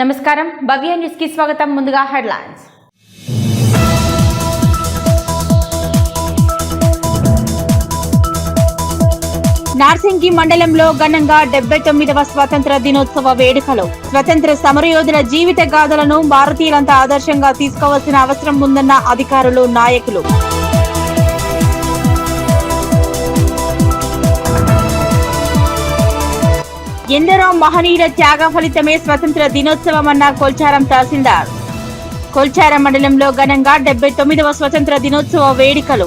నమస్కారం భవ్య న్యూస్ కి స్వాగతం. ముందుగా హెడ్లైన్స్. నార్సింగి మండలంలో ఘనంగా 79వ స్వతంత్ర దినోత్సవ వేడుకలు. స్వతంత్ర సమరయోధుల జీవిత గాథలను భారతీయులంతా ఆదర్శంగా తీసుకోవాల్సిన అవసరం ఉందన్న అధికారులు, నాయకులు. ఎందరో మహనీయుల త్యాగ ఫలితమే స్వతంత్ర దినోత్సవమన్న కొల్చారం తహసీల్దార్. కొల్చారం మండలంలో ఘనంగా 79వ స్వతంత్ర దినోత్సవ వేడుకలు.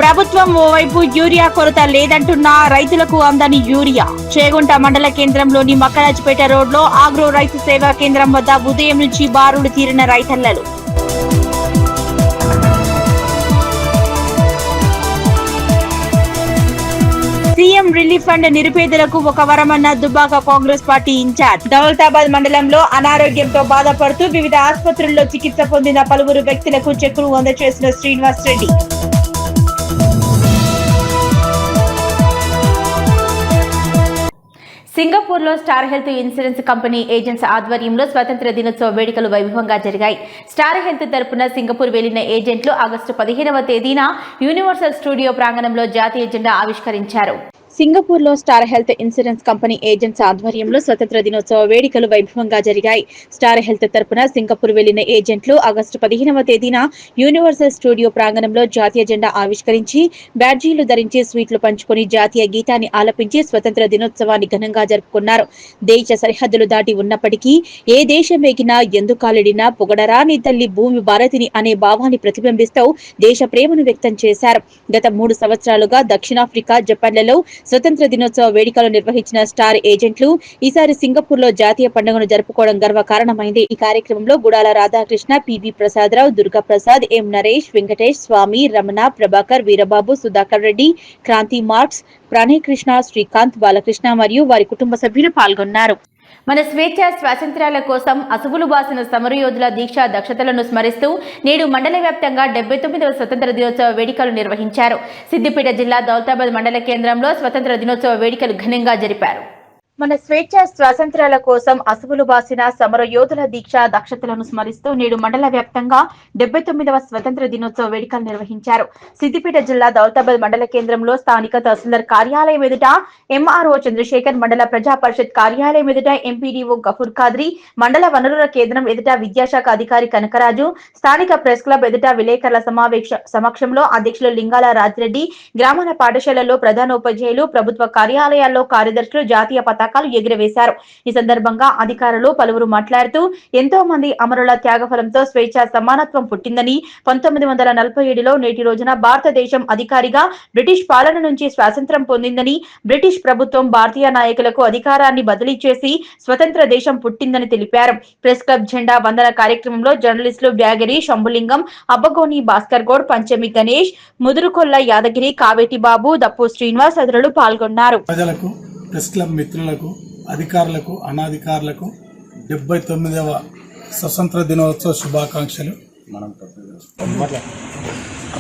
ప్రభుత్వం ఓవైపు యూరియా కొరత లేదంటున్నా రైతులకు అందని యూరియా. చేగుంట మండల కేంద్రంలోని మక్కరాజ్పేట రోడ్లో ఆగ్రో రైతు సేవా కేంద్రం వద్ద ఉదయం నుంచి బారులు తీరిన రైతన్నలు. సీఎం రిలీఫ్ ఫండ్ నిరుపేదలకు ఒక వరమన్న దుబ్బాక కాంగ్రెస్ పార్టీ ఇన్ఛార్జ్. దౌలతాబాద్ మండలంలో అనారోగ్యంతో బాధపడుతూ వివిధ ఆసుపత్రుల్లో చికిత్స పొందిన పలువురు వ్యక్తులకు చెక్కులు అందజేసిన శ్రీనివాస్ రెడ్డి. సింగపూర్లో star health insurance company agents ఆధ్వర్యంలో స్వతంత్ర దినోత్సవ వేడుకలు వైభవంగా జరిగాయి. స్టార్ హెల్త్ తరపున సింగపూర్ వెళ్లిన ఏజెంట్లు ఆగస్టు 15వ తేదీన యూనివర్సల్ స్టూడియో ప్రాంగణంలో జాతీయ జెండా ఆవిష్కరించారు. సింగపూర్లో star health insurance company agents ఆధ్వర్యంలో స్వతంత్ర దినోత్సవ వేడుకలు వైభవంగా జరిగాయి. స్టార్ హెల్త్ తరపున సింగపూర్ వెళ్లిన ఏజెంట్లు ఆగస్టు 15వ తేదీన యూనివర్సల్ స్టూడియో ప్రాంగణంలో జాతీయ జెండా ఆవిష్కరించి బ్యాడ్జీలు ధరించి స్వీట్లు పంచుకొని జాతీయ గీతాన్ని ఆలపించి స్వతంత్ర దినోత్సవాన్ని ఘనంగా జరుపుకున్నారు. దేశ సరిహద్దులు దాటి ఉన్నప్పటికీ ఏ దేశం ఎగినా ఎందుకాలిడినా పొగడరాని తల్లి భూమి భారతిని అనే భావాన్ని ప్రతిబింబిస్తూ దేశ ప్రేమను వ్యక్తం చేశారు. గత 3 సంవత్సరాలుగా దక్షిణాఫ్రికా, జపాన్లలో స్వతంత్ర దినోత్సవ వేడుకలు నిర్వహించిన స్టార్ ఏజెంట్లు ఈసారి సింగపూర్ లో జాతీయ పండుగను జరుపుకోవడం గర్వకారణమైంది. ఈ కార్యక్రమంలో గుడాల రాధాకృష్ణ, పివి ప్రసాదరావు, దుర్గా ప్రసాద్, ఎం నరేష్, వెంకటేష్, స్వామి, రమణ, ప్రభాకర్, వీరబాబు, సుధాకర్ రెడ్డి, క్రాంతి మార్క్స్, ప్రణయ్ కృష్ణ, శ్రీకాంత్, బాలకృష్ణ మరియు వారి కుటుంబ సభ్యులు పాల్గొన్నారు. మన స్వేచ్ఛ స్వాతంత్ర్యాల కోసం అసువులు బాసిన సమరయోధుల దీక్ష దక్షతలను స్మరిస్తూ నేడు మండల వ్యాప్తంగా 79వ స్వతంత్ర దినోత్సవ వేడుకలు నిర్వహించారు. సిద్దిపేట జిల్లా దౌలతాబాద్ మండల కేంద్రంలో స్వతంత్ర దినోత్సవ వేడుకలు ఘనంగా జరిపారు. మన స్వేచ్ఛ స్వాతంత్ర్యాల కోసం అసువులు బాసిన సమరయోధుల దీక్ష దక్షతలను స్మరిస్తూ నేడు మండల వ్యాప్తంగా 79వ స్వతంత్ర దినోత్సవ వేడుకలు నిర్వహించారు. సిద్దిపేట జిల్లా దౌలతాబాద్ మండల కేంద్రంలో స్థానిక తహసీల్దార్ కార్యాలయం ఎదుట ఎంఆర్ఓ చంద్రశేఖర్, మండల ప్రజా పరిషత్ కార్యాలయం ఎదుట ఎంపీడీఓ గఫూర్ ఖాద్రి, మండల వనరుల కేంద్రం ఎదుట విద్యాశాఖ అధికారి కనకరాజు, స్థానిక ప్రెస్ క్లబ్ ఎదుట విలేకరుల సమక్షంలో అధ్యక్షులు లింగాల రాజిరెడ్డి, గ్రామీణ పాఠశాలల్లో ప్రధానోపాధ్యాయులు, ప్రభుత్వ కార్యాలయాల్లో కార్యదర్శులు జాతీయ పతాకాలు ఎగురవేశారు. ఈ సందర్భంగా అధికారులు పలువురు మాట్లాడుతూ ఎంతో మంది అమరుల త్యాగఫలంతో స్వేచ్ఛ సమానత్వం పుట్టిందని, 1947లో నేటి రోజున భారతదేశం అధికారిగా బ్రిటిష్ పాలన నుంచి స్వాతంత్ర్యం పొందిందని, బ్రిటిష్ ప్రభుత్వం భారతీయ నాయకులకు అధికారాన్ని బదిలీ చేసి స్వతంత్ర దేశం పుట్టిందని తెలిపారు. ప్రెస్ క్లబ్ జెండా వందన కార్యక్రమంలో జర్నలిస్టులు బ్యాగరి శంభులింగం, అబ్బగోని భాస్కర్ గౌడ్, పంచమి గణేష్, ముదురుకొల్ల యాదగిరి, కావేటి బాబు, దప్పు శ్రీనివాస్ తదితరులు పాల్గొన్నారు. ప్రెస్ క్లబ్ మిత్రులకు, అధికారులకు, అనధికారులకు 79వ స్వతంత్ర దినోత్సవ శుభాకాంక్షలు.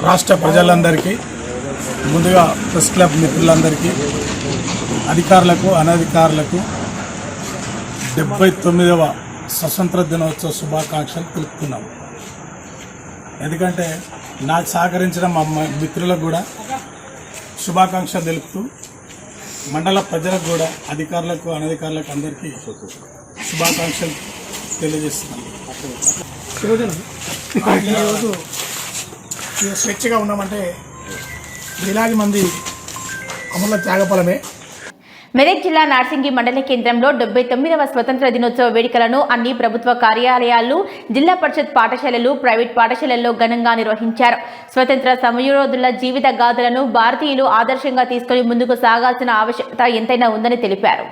రాష్ట్ర ప్రజలందరికీ, ముందుగా ప్రెస్ క్లబ్ మిత్రులందరికీ, అధికారులకు, అనధికారులకు 79వ స్వతంత్ర దినోత్సవ శుభాకాంక్షలు తెలుపుతున్నాము. ఎందుకంటే నాకు సహకరించిన మా మిత్రులకు కూడా శుభాకాంక్షలు తెలుపుతూ మండల ప్రజలకు కూడా, అధికారులకు, అనధికారులకు అందరికీ శుభాకాంక్షలు తెలియజేస్తున్నాను. ఈరోజు స్వేచ్ఛగా ఉన్నామంటే వేలాది మంది అమరుల త్యాగఫలమే. మెదక్ జిల్లా నార్సింగి మండల కేంద్రంలో 79వ స్వతంత్ర దినోత్సవ వేడుకలను అన్ని ప్రభుత్వ కార్యాలయాలు, జిల్లా పరిషత్ పాఠశాలలు, ప్రైవేట్ పాఠశాలల్లో ఘనంగా నిర్వహించారు. స్వతంత్ర సమరయోధుల జీవిత గాథలను భారతీయులు ఆదర్శంగా తీసుకుని ముందుకు సాగాల్సిన ఆవశ్యకత ఎంతైనా ఉందని తెలిపారు.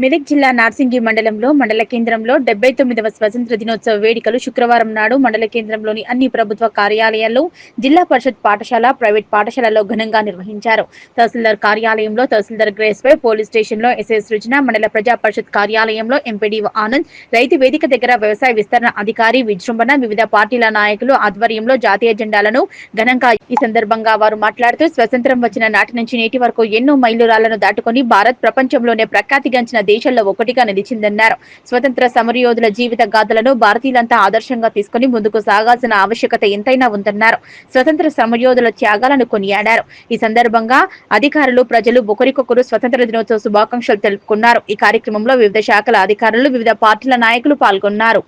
మెదక్ జిల్లా నార్సింగి మండలంలో మండల కేంద్రంలో 79వ స్వాతంత్ర దినోత్సవ వేడుకలు శుక్రవారం నాడు మండల కేంద్రంలోని అన్ని ప్రభుత్వ కార్యాలయాల్లో, జిల్లా పరిషత్ పాఠశాల, ప్రైవేట్ పాఠశాలలో ఘనంగా నిర్వహించారు. తహసీల్దార్ కార్యాలయంలో తహసీల్దార్ గ్రేస్పై, పోలీస్ స్టేషన్లో ఎస్ఐ సృజన, మండల ప్రజా పరిషత్ కార్యాలయంలో ఎంపీడీఓ ఆనంద్, రైతు వేదిక దగ్గర వ్యవసాయ విస్తరణ అధికారి విజృంభణ, వివిధ పార్టీల నాయకులు ఆధ్వర్యంలో జాతీయ జెండాలను ఘనంగా ఈ సందర్భంగా వారు మాట్లాడుతూ స్వతంత్రం వచ్చిన నాటి నుంచి నేటి వరకు ఎన్నో మైలురాళ్లను దాటుకొని భారత్ ప్రపంచంలోనే ప్రఖ్యాతిగాంచిన దేశాల్లో ఒకటిగా నిలిచిందన్నారు. స్వతంత్ర సమరయోధుల జీవిత గాథలను భారతీయులంతా ఆదర్శంగా తీసుకుని ముందుకు సాగాల్సిన ఆవశ్యకత ఎంతైనా ఉందన్నారు. స్వతంత్ర సమరయోధుల త్యాగాలను కొనియాడారు. ఈ సందర్భంగా అధికారులు, ప్రజలు ఒకరికొకరు స్వతంత్ర దినోత్సవ శుభాకాంక్షలు తెలుపుకున్నారు. ఈ కార్యక్రమంలో వివిధ శాఖల అధికారులు, వివిధ పార్టీల నాయకులు పాల్గొన్నారు.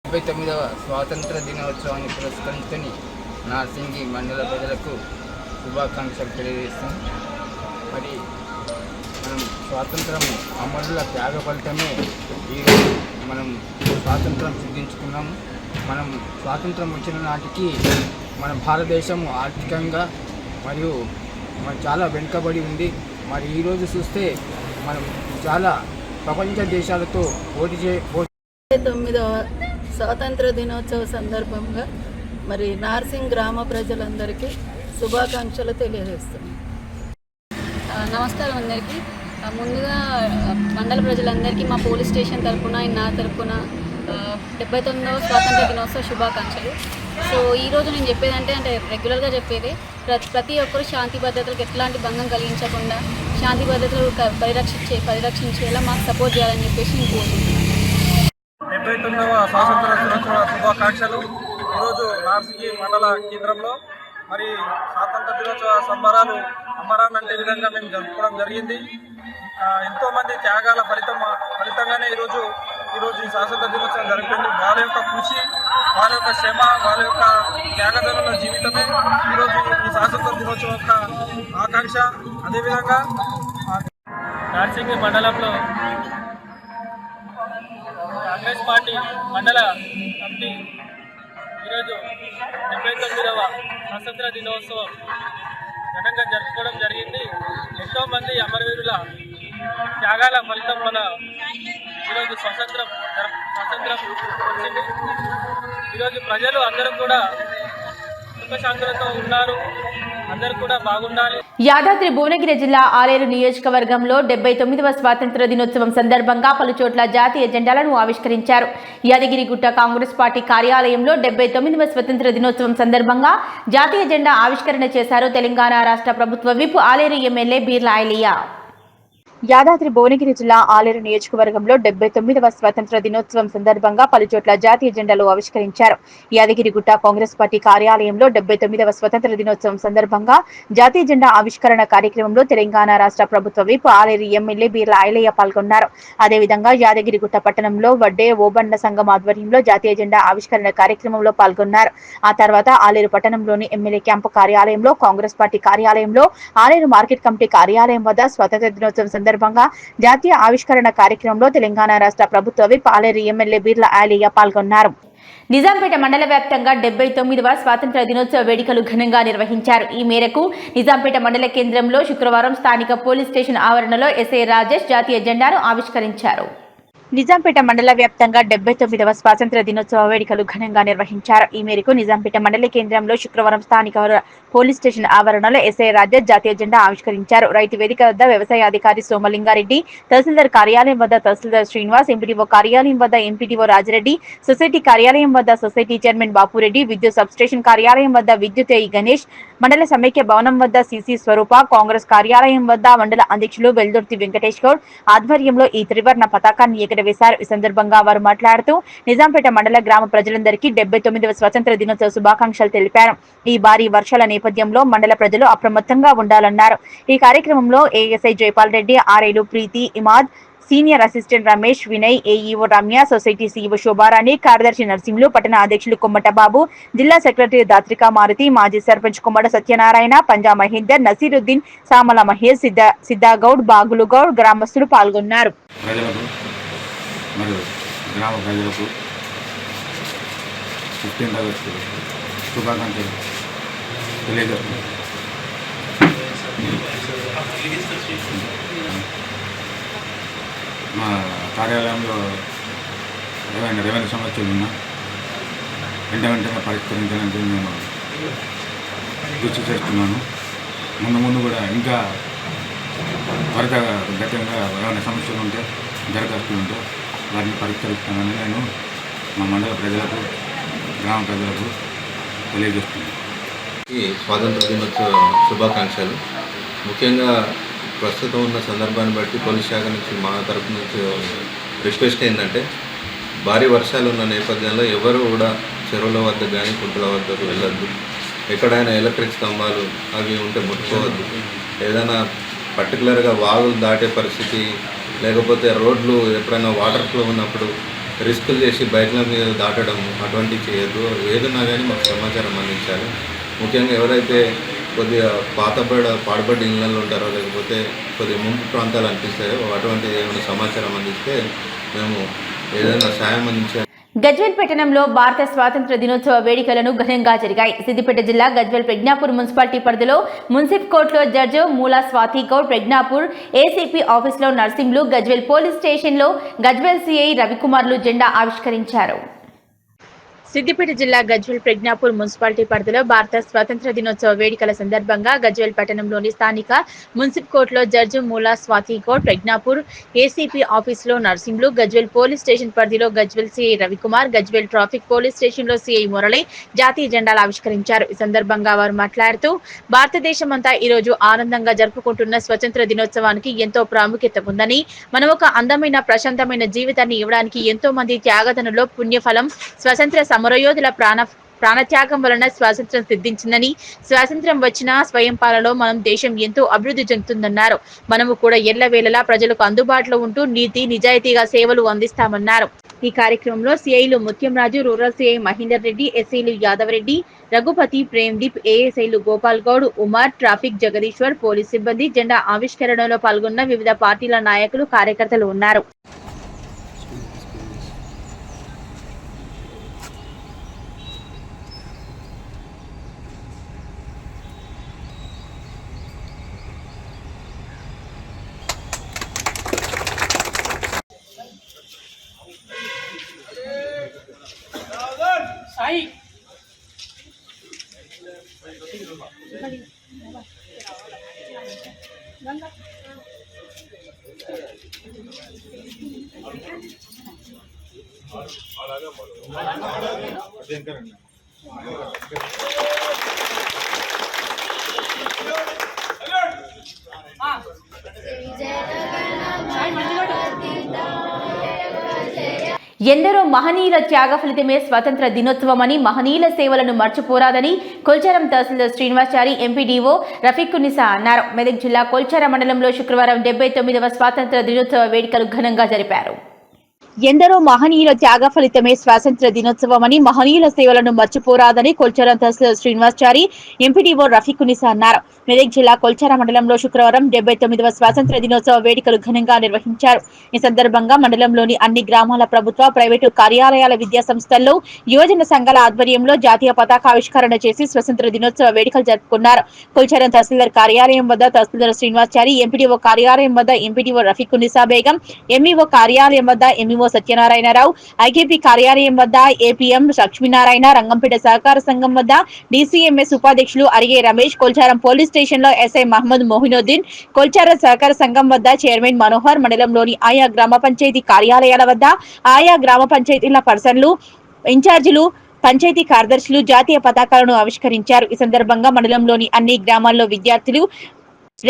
79వ స్వాతంత్ర దినోత్సవాన్ని పురస్కరించుకొని నార్సింగి మండల ప్రజలకు శుభాకాంక్షలు తెలియజేస్తాం. మరి మనం స్వాతంత్రం అమరుల త్యాగ ఫలితమే ఈరోజు మనం స్వాతంత్రం సిద్ధించుకున్నాము. మనం స్వాతంత్రం వచ్చిన నాటికి మన భారతదేశం ఆర్థికంగా మరియు చాలా వెనుకబడి ఉంది. మరి ఈరోజు చూస్తే మనం చాలా ప్రపంచ దేశాలతో పోటీ 9వ స్వాతంత్ర దినోత్సవ సందర్భంగా మరి నార్సింగ్ గ్రామ ప్రజలందరికీ శుభాకాంక్షలు తెలియజేస్తున్నాం. నమస్కారం అందరికీ. ముందుగా మండల ప్రజలందరికీ మా పోలీస్ స్టేషన్ తరఫున, నా తరఫున 79వ స్వాతంత్ర దినోత్సవ శుభాకాంక్షలు. సో ఈరోజు నేను చెప్పేదంటే రెగ్యులర్గా చెప్పేది, ప్రతి ఒక్కరు శాంతి భద్రతలకు ఎట్లాంటి భంగం కలిగించకుండా శాంతి భద్రతలు పరిరక్షించేలా మాకు సపోర్ట్ చేయాలని చెప్పేసి నేను కోరుకుంటున్నాను. 79వ స్వాతంత్ర దినోత్సవ శుభాకాంక్షలు. ఈరోజు నార్సింగి మండల కేంద్రంలో మరి స్వాతంత్ర దినోత్సవ సంబరాలు అమరానంటే విధంగా మేము జరుపుకోవడం జరిగింది. ఎంతోమంది త్యాగాల ఫలితంగానే ఈరోజు ఈ స్వాతంత్ర దినోత్సవం జరిపింది. వాళ్ళ యొక్క కృషి, వాళ్ళ యొక్క శ్రమ, వాళ్ళ యొక్క త్యాగదనుల జీవితమే ఈరోజు ఈ స్వాతంత్ర దినోత్సవం యొక్క ఆకాంక్ష. అదేవిధంగా నార్సింగి మండలంలో కాంగ్రెస్ పార్టీ మండల కమిటీ ఈరోజు 79వ స్వాతంత్ర దినోత్సవం ఘనంగా జరుపుకోవడం జరిగింది. ఎంతోమంది అమరవీరుల త్యాగాల ఫలితం మన ఈరోజు స్వతంత్రం వచ్చింది. ఈరోజు ప్రజలు అందరూ కూడా సుఖశాంతులతో ఉన్నారు. అందరూ కూడా బాగుండాలి. యాదాద్రి భువనగిరి జిల్లా ఆలేరు నియోజకవర్గంలో 79వ స్వాతంత్ర దినోత్సవం సందర్భంగా పలుచోట్ల జాతీయ జెండాలను ఆవిష్కరించారు. యాదగిరిగుట్ట కాంగ్రెస్ పార్టీ కార్యాలయంలో 79వ స్వాతంత్ర దినోత్సవం సందర్భంగా జాతీయ జెండా ఆవిష్కరణ చేశారు తెలంగాణ రాష్ట్ర ప్రభుత్వ విప్ ఆలేరు ఎమ్మెల్యే బీర్లా ఐలయ్య. యాదాద్రి భువనగిరి జిల్లా ఆలేరు నియోజకవర్గంలో 79వ స్వాతంత్ర దినోత్సవం సందర్భంగా పలుచోట్ల జాతీయ జెండాలు ఆవిష్కరించారు. యాదగిరిగుట్ట కాంగ్రెస్ పార్టీ కార్యాలయంలో 79వ స్వాతంత్ర దినోత్సవం సందర్భంగా జాతీయ జెండా ఆవిష్కరణ కార్యక్రమంలో తెలంగాణ రాష్ట్ర ప్రభుత్వ విప్ ఆలేరు ఎమ్మెల్యే బీర్లా ఐలయ్య పాల్గొన్నారు. అదేవిధంగా యాదగిరిగుట్ట పట్టణంలో వడ్డే ఓబండ సంఘం ఆధ్వర్యంలో జాతీయ జెండా ఆవిష్కరణ కార్యక్రమంలో పాల్గొన్నారు. ఆ తర్వాత ఆలేరు పట్టణంలోని ఎమ్మెల్యే క్యాంపు కార్యాలయంలో, కాంగ్రెస్ పార్టీ కార్యాలయంలో, ఆలేరు మార్కెట్ కమిటీ కార్యాలయం వద్ద స్వాతంత్ర దినోత్సవం సందర్భంగా జాతీయ ఆవిష్కరణ కార్యక్రమంలో తెలంగాణ రాష్ట్ర ప్రభుత్వ విప్ ఆలేరు ఎమ్మెల్యే బీర్లా ఐలయ్య పాల్గొన్నారు. నిజాంపేట మండల వ్యాప్తంగా 79వ స్వాతంత్ర దినోత్సవ వేడుకలు ఘనంగా నిర్వహించారు. ఈ మేరకు నిజాంపేట మండల కేంద్రంలో శుక్రవారం స్థానిక పోలీస్ స్టేషన్ ఆవరణలో ఎస్ఐ రాజేష్ జాతీయ జెండాను ఆవిష్కరించారు. నిజాంపేట మండల వ్యాప్తంగా 79వ స్వాతంత్ర దినోత్సవ వేడుకలు ఘనంగా నిర్వహించారు. ఈ మేరకు నిజాంపేట మండల కేంద్రంలో శుక్రవారం స్థానిక పోలీస్ స్టేషన్ ఆవరణలో ఎస్ఐ రాజేష్ జాతీయ జెండా ఆవిష్కరించారు. రైతు వేదిక వద్ద వ్యవసాయ అధికారి సోమలింగారెడ్డి, తహసీల్దార్ కార్యాలయం వద్ద తహసీల్దార్ శ్రీనివాస్, ఎంపీడీఓ కార్యాలయం వద్ద ఎంపీడీఓ రాజిరెడ్డి, సొసైటీ కార్యాలయం వద్ద సొసైటీ చైర్మన్ బాపురెడ్డి, విద్యుత్ సబ్స్టేషన్ కార్యాలయం వద్ద విద్యుత్ ఏఈ గణేష్, మండల సమైక్య భవనం వద్ద సిసి స్వరూప, కాంగ్రెస్ కార్యాలయం వద్ద మండల అధ్యక్షులు వెల్దుర్తి వెంకటేష్ గౌడ్ ఆధ్వర్యంలో ఈ త్రివర్ణ పతాకాన్ని ఎగరవేశారు. ఈ సందర్భంగా వారు మాట్లాడుతూ నిజాంపేట మండల గ్రామ ప్రజలందరికీ 79వ స్వాతంత్ర దినోత్సవ శుభాకాంక్షలు తెలిపారు. ఈ భారీ వర్షాల నేపథ్యంలో మండల ప్రజలు అప్రమత్తంగా ఉండాలన్నారు. ఈ కార్యక్రమంలో ఏఎస్ఐ జైపాల్ రెడ్డి, ఆర్ఐలు Preethi, Imad, senior assistant Ramesh, Vinay, AEO Ramya, society CEO Shobharani, కార్యదర్శి నరసింహులు, పట్టణ అధ్యక్షులు కొమ్మట బాబు, జిల్లా సెక్రటరీ దాత్రికా మారుతి, మాజీ సర్పంచ్ కొమ్మట సత్యనారాయణ, పంజా మహేందర్, నసీరుద్దీన్, సామల మహేష్, సిద్ధాగౌడ్, బాగులు గౌడ్ గ్రామస్తులు పాల్గొన్నారు. మరియు గ్రామ ప్రజలకు 15వ ఆగస్టు శుభాకాంక్షలు తెలియజేస్తున్నాను. మా కార్యాలయంలో రెవెన్యూ సమస్యలు ఉన్నా వెంటనే పరిష్కరించడానికి నేను కృషి చేస్తున్నాను. ముందు కూడా ఇంకా త్వరితగతంగా ఏమైనా సమస్యలు ఉంటే దరఖాస్తులు ఉంటే వాటిని పరిష్కరిస్తానని నేను మా మండల ప్రజలకు గ్రామ ప్రజలకు తెలియజేస్తున్నాను. ఈ స్వాతంత్ర దినోత్సవ శుభాకాంక్షలు. ముఖ్యంగా ప్రస్తుతం ఉన్న సందర్భాన్ని బట్టి పోలీస్ శాఖ నుంచి మా తరపు నుంచి రిక్వెస్ట్ ఏంటంటే భారీ వర్షాలు ఉన్న నేపథ్యంలో ఎవరు కూడా చెరువుల వద్ద కానీ కుంటల వద్దకు వెళ్ళొద్దు. ఎక్కడైనా ఎలక్ట్రిక్ స్తంభాలు అవి ఉంటే ముట్టుకోవద్దు. ఏదైనా పర్టికులర్గా వాగులు దాటే పరిస్థితి లేకపోతే రోడ్లు ఎప్పుడైనా వాటర్ ఫ్లో ఉన్నప్పుడు రిస్కులు చేసి బైక్ల మీద దాటడం అటువంటివి చేయొద్దు. ఏదన్నా కానీ మాకు సమాచారం అందించాలి. ముఖ్యంగా ఎవరైతే కొద్దిగా పాడుబడ్డ ఇళ్ళల్లో ఉంటారో లేకపోతే కొద్దిగా ముంపు ప్రాంతాలు అనిపిస్తాయో అటువంటిది ఏమైనా సమాచారం అందిస్తే మేము ఏదైనా సాయం అందించాలి. గజ్వేల్ పట్టణంలో భారత స్వాతంత్ర దినోత్సవ వేడుకలను ఘనంగా జరిగాయి. సిద్దిపేట జిల్లా గజ్వేల్ ప్రజ్ఞాపూర్ మున్సిపాలిటీ పరిధిలో మున్సిప్ కోర్టులో జడ్జి మూలా స్వాతి గౌడ్, ప్రజ్ఞాపూర్ ఏసీపీ ఆఫీసులో నర్సింహులు, గజ్వేల్ పోలీస్ స్టేషన్లో గజ్వేల్ సిఐ రవికుమార్లు జెండా ఆవిష్కరించారు. సిద్దిపేట జిల్లా గజ్వేల్ ప్రజ్ఞాపూర్ మున్సిపాలిటీ పరిధిలో భారత స్వాతంత్ర దినోత్సవ వేడుకల సందర్భంగా గజ్వేల్ పట్టణంలోని స్థానిక మున్సిప్ కోర్టులో జడ్జి మూలా స్వాతి గౌడ్, ప్రజ్ఞాపూర్ ఏసీపీ ఆఫీసులో నర్సింహులు, గజ్వేల్ పోలీస్ స్టేషన్ పరిధిలో Gajwel CI Ravikumar, Gajwel traffic police స్టేషన్లో సిఐ మురళి జాతీయ జెండాలు ఆవిష్కరించారు. ఈ సందర్భంగా వారు మాట్లాడుతూ భారతదేశమంతా ఈ రోజు ఆనందంగా జరుపుకుంటున్న స్వతంత్ర దినోత్సవానికి ఎంతో ప్రాముఖ్యత ఉందని, మనం ఒక అందమైన ప్రశాంతమైన జీవితాన్ని ఇవ్వడానికి ఎంతో మంది త్యాగదనులో పుణ్యఫలం స్వతంత్ర సమరయోధుల ప్రాణత్యాగం వలన స్వాతంత్ర్యం సిద్ధించిందని, స్వాతంత్ర్యం వచ్చిన స్వయం పాలనలో మనం దేశం ఎంతో అభివృద్ధి చెందుతుందన్నారు. మనము కూడా ఎల్లవేళలా ప్రజలకు అందుబాటులో ఉంటూ నీతి నిజాయితీగా సేవలు అందిస్తామన్నారు. ఈ కార్యక్రమంలో సిఐలు ముత్యంరాజు, రూరల్ సిఐ మహేందర్ రెడ్డి, ఎస్ఐలు యాదవరెడ్డి, రఘుపతి, ప్రేమ్దీప్, ఏఎస్ఐలు గోపాల్ గౌడ్, ఉమార్, ట్రాఫిక్ జగదీశ్వర్, పోలీస్ సిబ్బంది జెండా ఆవిష్కరణలో పాల్గొన్న వివిధ పార్టీల నాయకులు, కార్యకర్తలు ఉన్నారు. ఎందరో మహనీయుల త్యాగ ఫలితమే స్వతంత్ర దినోత్సవమని, మహనీయుల సేవలను మర్చిపోరాదని కొల్చారం తహసీల్దార్ శ్రీనివాచారి, ఎంపీడీఓ రఫీకునిసా అన్నారు. మెదక్ జిల్లా కొల్చార మండలంలో శుక్రవారం 79వ స్వాతంత్ర దినోత్సవ వేడుకలు ఘనంగా జరిపారు. ఎందరో మహనీయుల త్యాగ ఫలితమే స్వాతంత్ర దినోత్సవమని, మహనీయుల సేవలను మర్చిపోరాదని కొల్చారం తహసీల్దార్ శ్రీనివాచారి, ఎంపీడీఓ రఫీకునిసా అన్నారు. మెదక్ జిల్లా కొల్చార మండలంలో శుక్రవారం 79వ స్వాతంత్ర దినోత్సవ వేడుకలు ఘనంగా నిర్వహించారు. ఈ సందర్భంగా మండలంలోని అన్ని గ్రామాల ప్రభుత్వ, ప్రైవేటు కార్యాలయాల, విద్యా సంస్థల్లో యువజన సంఘాల ఆధ్వర్యంలో జాతీయ పతాకావిష్కరణ చేసి స్వాతంత్ర దినోత్సవ వేడుకలు జరుపుకున్నారు. కొల్చారం తహసీల్దార్ కార్యాలయం వద్ద తహసీల్దార్ శ్రీనివాచారి, ఎంపీడీఓ కార్యాలయం వద్ద ఎంపీడీఓ రఫీకునిసా బేగం, ఎంఈఓ కార్యాలయం వద్ద ఎంఈఓ సత్యనారాయణరావు, ఐకేపీ కార్యాలయం వద్ద ఏపీఎం లక్ష్మీనారాయణ, రంగంపేట సహకార సంఘం వద్ద డీసీఎంఎస్ ఉపాధ్యక్షులు అరిగే రమేష్, కొల్చారం పోలీస్ స్టేషన్ లో ఎస్ఐ మహమ్మద్ మొహినుద్దీన్, కొల్చారం సహకార సంఘం వద్ద చైర్మన్ మనోహర్, మండలంలోని ఆయా గ్రామ పంచాయతీ కార్యాలయాల వద్ద ఆయా గ్రామ పంచాయతీల పర్సన్లు, ఇన్ఛార్జీలు, పంచాయతీ కార్యదర్శులు జాతీయ పతాకాలను ఆవిష్కరించారు. ఈ సందర్భంగా మండలంలోని అన్ని గ్రామాల్లో విద్యార్థులు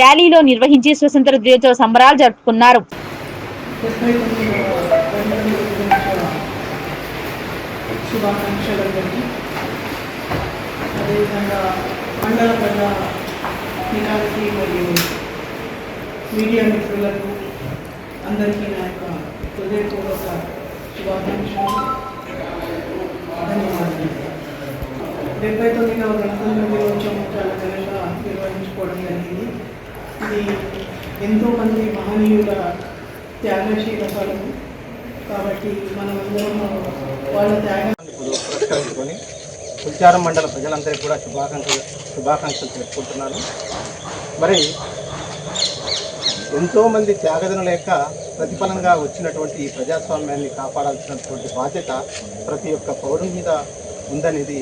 ర్యాలీలో నిర్వహించి స్వతంత్ర దినోత్సవ సంబరాలు జరుపుకున్నారు. శుభాకాంక్షలందరికీ. అదేవిధంగా మండల ప్రజా నికానికి మరియు మీడియా మిత్రులకు అందరికీ నా యొక్క హృదయపూర్వక శుభాకాంక్షలు, ధన్యవాదాలు. 79వ గణతంత్ర దినోత్సవం చాలా ఘనంగా నిర్వహించుకోవడం జరిగింది. ఇది ఎంతోమంది మహనీయుల త్యాగశీల ఫలము కాబట్టి మనమందరం వాళ్ళ త్యాగం పురస్కరించుకొని కొల్చారం మండల ప్రజలందరికీ కూడా శుభాకాంక్షలు తెలుపుకుంటున్నాను. మరి ఎంతోమంది త్యాగదనుల యొక్క ప్రతిఫలంగా వచ్చినటువంటి ఈ ప్రజాస్వామ్యాన్ని కాపాడాల్సినటువంటి బాధ్యత ప్రతి ఒక్క పౌరుని మీద ఉందనేది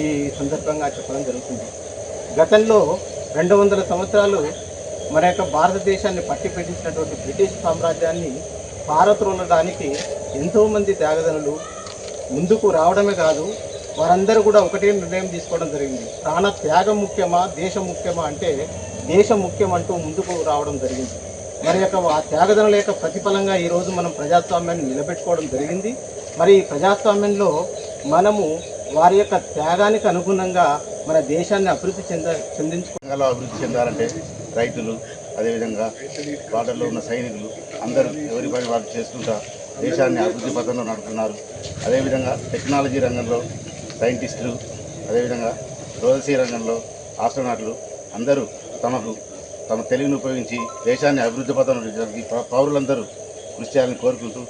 ఈ సందర్భంగా చెప్పడం జరుగుతుంది. గతంలో 200 సంవత్సరాలు మన యొక్క భారతదేశాన్ని పట్టి పెట్టించినటువంటి బ్రిటిష్ సామ్రాజ్యాన్ని పారత్రోలడానికి ఎంతోమంది త్యాగదనులు ముందుకు రావడమే కాదు, వారందరూ కూడా ఒకటే నిర్ణయం తీసుకోవడం జరిగింది. ప్రాణ త్యాగం ముఖ్యమా దేశం ముఖ్యమా అంటే దేశం ముఖ్యం అంటూ ముందుకు రావడం జరిగింది. మరి యొక్క ఆ త్యాగదనుల యొక్క ప్రతిఫలంగా ఈరోజు మనం ప్రజాస్వామ్యాన్ని నిలబెట్టుకోవడం జరిగింది. మరి ఈ ప్రజాస్వామ్యంలో మనము వారి యొక్క త్యాగానికి అనుగుణంగా మన దేశాన్ని అభివృద్ధి చెందాలంటే రైతులు, అదేవిధంగా బార్డర్లో ఉన్న సైనికులు అందరూ ఎవరి పని వారు చేసుకుంటా దేశాన్ని అభివృద్ధి పథంలో నడుపుతున్నారు. అదేవిధంగా టెక్నాలజీ రంగంలో సైంటిస్టులు, అదేవిధంగా రోజసీ రంగంలో ఆస్ట్రోనాట్లు అందరూ తమ తెలివిని ఉపయోగించి దేశాన్ని అభివృద్ధి పథంలో పౌరులందరూ కృషి చేయాలని కోరుకుంటూ